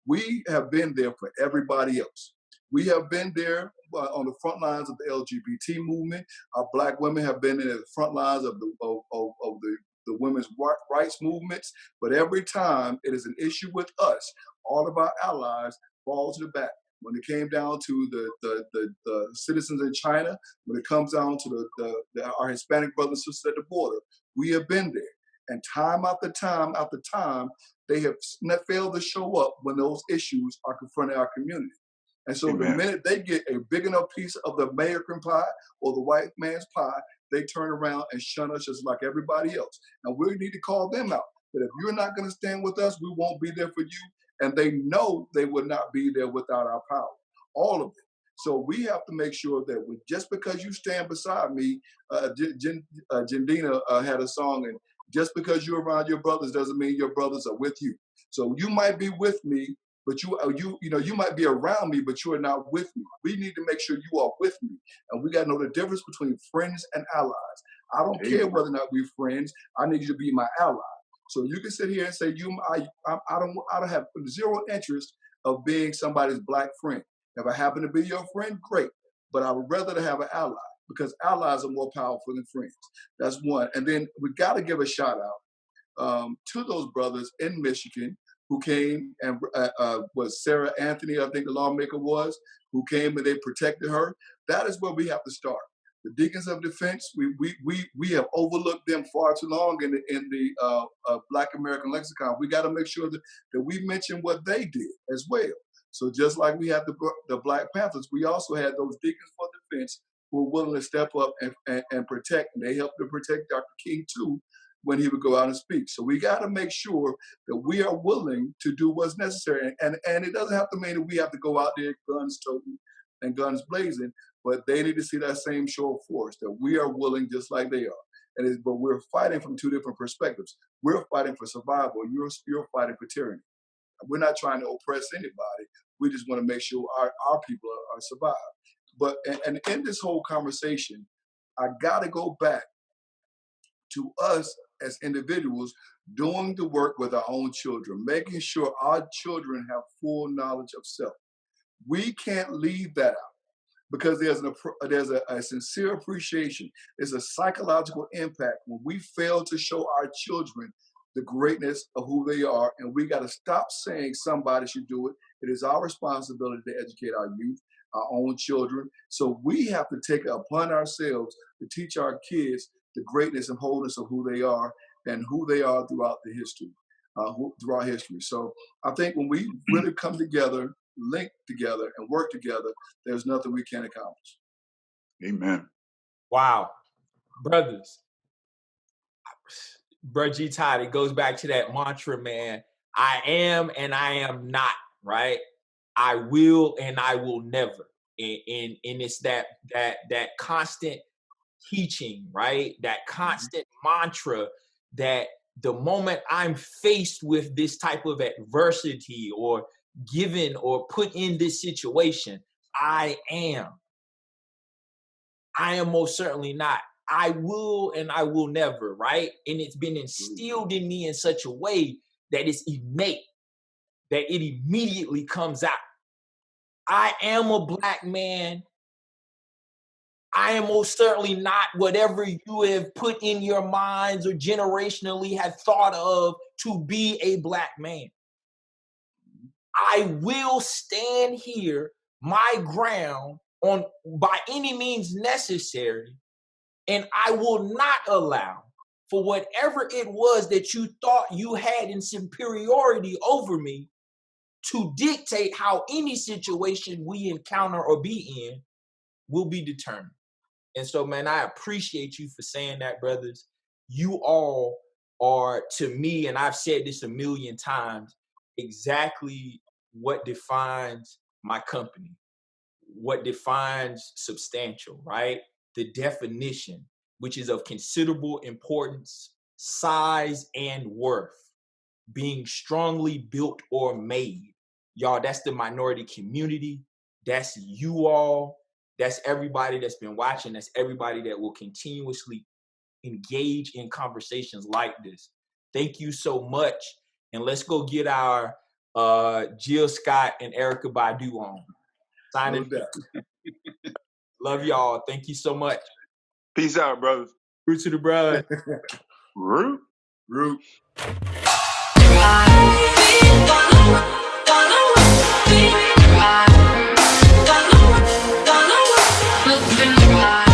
We have been there for everybody else. We have been there on the front lines of the LGBT movement. Our Black women have been in the front lines of the women's rights movements. But every time it is an issue with us, all of our allies fall to the back. When it came down to the citizens in China, when it comes down to our Hispanic brothers and sisters at the border, we have been there. And time after time after time, they have failed to show up when those issues are confronting our community. And so the minute they get a big enough piece of the American pie or the white man's pie, they turn around and shun us just like everybody else. And we need to call them out. That if you're not going to stand with us, we won't be there for you. And they know they would not be there without our power, all of it. So we have to make sure that just because you stand beside me, Jendina had a song, and just because you're around your brothers doesn't mean your brothers are with you. So you might be with me, but you might be around me, but you are not with me. We need to make sure you are with me, and we got to know the difference between friends and allies. I don't care whether or not we're friends. I need you to be my ally. So you can sit here and say I don't have zero interest of being somebody's black friend. If I happen to be your friend, great. But I would rather to have an ally, because allies are more powerful than friends. That's one. And then we got to give a shout out to those brothers in Michigan who came, and was Sarah Anthony, I think the lawmaker was, who came and they protected her. That is where we have to start. The Deacons of Defense, we have overlooked them far too long in the Black American lexicon. We got to make sure that we mention what they did as well. So just like we had the Black Panthers, we also had those Deacons for Defense who were willing to step up and protect, and they helped to protect Dr. King too when he would go out and speak. So we got to make sure that we are willing to do what's necessary. And it doesn't have to mean that we have to go out there guns toting and guns blazing, but they need to see that same show of force, that we are willing just like they are. But we're fighting from two different perspectives. We're fighting for survival. You're fighting for tyranny. We're not trying to oppress anybody. We just want to make sure our people are survived. But and in this whole conversation, I got to go back to us as individuals doing the work with our own children, making sure our children have full knowledge of self. We can't leave that out, because there's a sincere appreciation. There's a psychological impact when we fail to show our children the greatness of who they are, and we got to stop saying somebody should do it. It is our responsibility to educate our youth, our own children. So we have to take it upon ourselves to teach our kids the greatness and wholeness of who they are and who they are throughout the history, throughout history. So I think when we really come together, link together, and work together, there's nothing we can't accomplish. Amen. Wow. Brothers, Brother G-Todd, it goes back to that mantra, man. I am and I am not, right? I will and I will never. And it's that constant teaching, right? That constant mantra that the moment I'm faced with this type of adversity or given or put in this situation, I am most certainly not. I will and I will never, right? And it's been instilled in me in such a way that it's innate, that it immediately comes out. I am a black man. I am most certainly not whatever you have put in your minds or generationally have thought of to be a black man. I will stand here, my ground, on by any means necessary, and I will not allow for whatever it was that you thought you had in superiority over me to dictate how any situation we encounter or be in will be determined. And so, man, I appreciate you for saying that, brothers. You all are, to me, and I've said this a million times, exactly what defines my company, what defines substantial, right? The definition, which is of considerable importance, size, and worth, being strongly built or made. Y'all, that's the minority community. That's you all. That's everybody that's been watching. That's everybody that will continuously engage in conversations like this. Thank you so much. And let's go get our Jill Scott and Erykah Badu on. Signing. Love y'all. Thank you so much. Peace out, brothers. Root to the brud. Root. Root. Gonna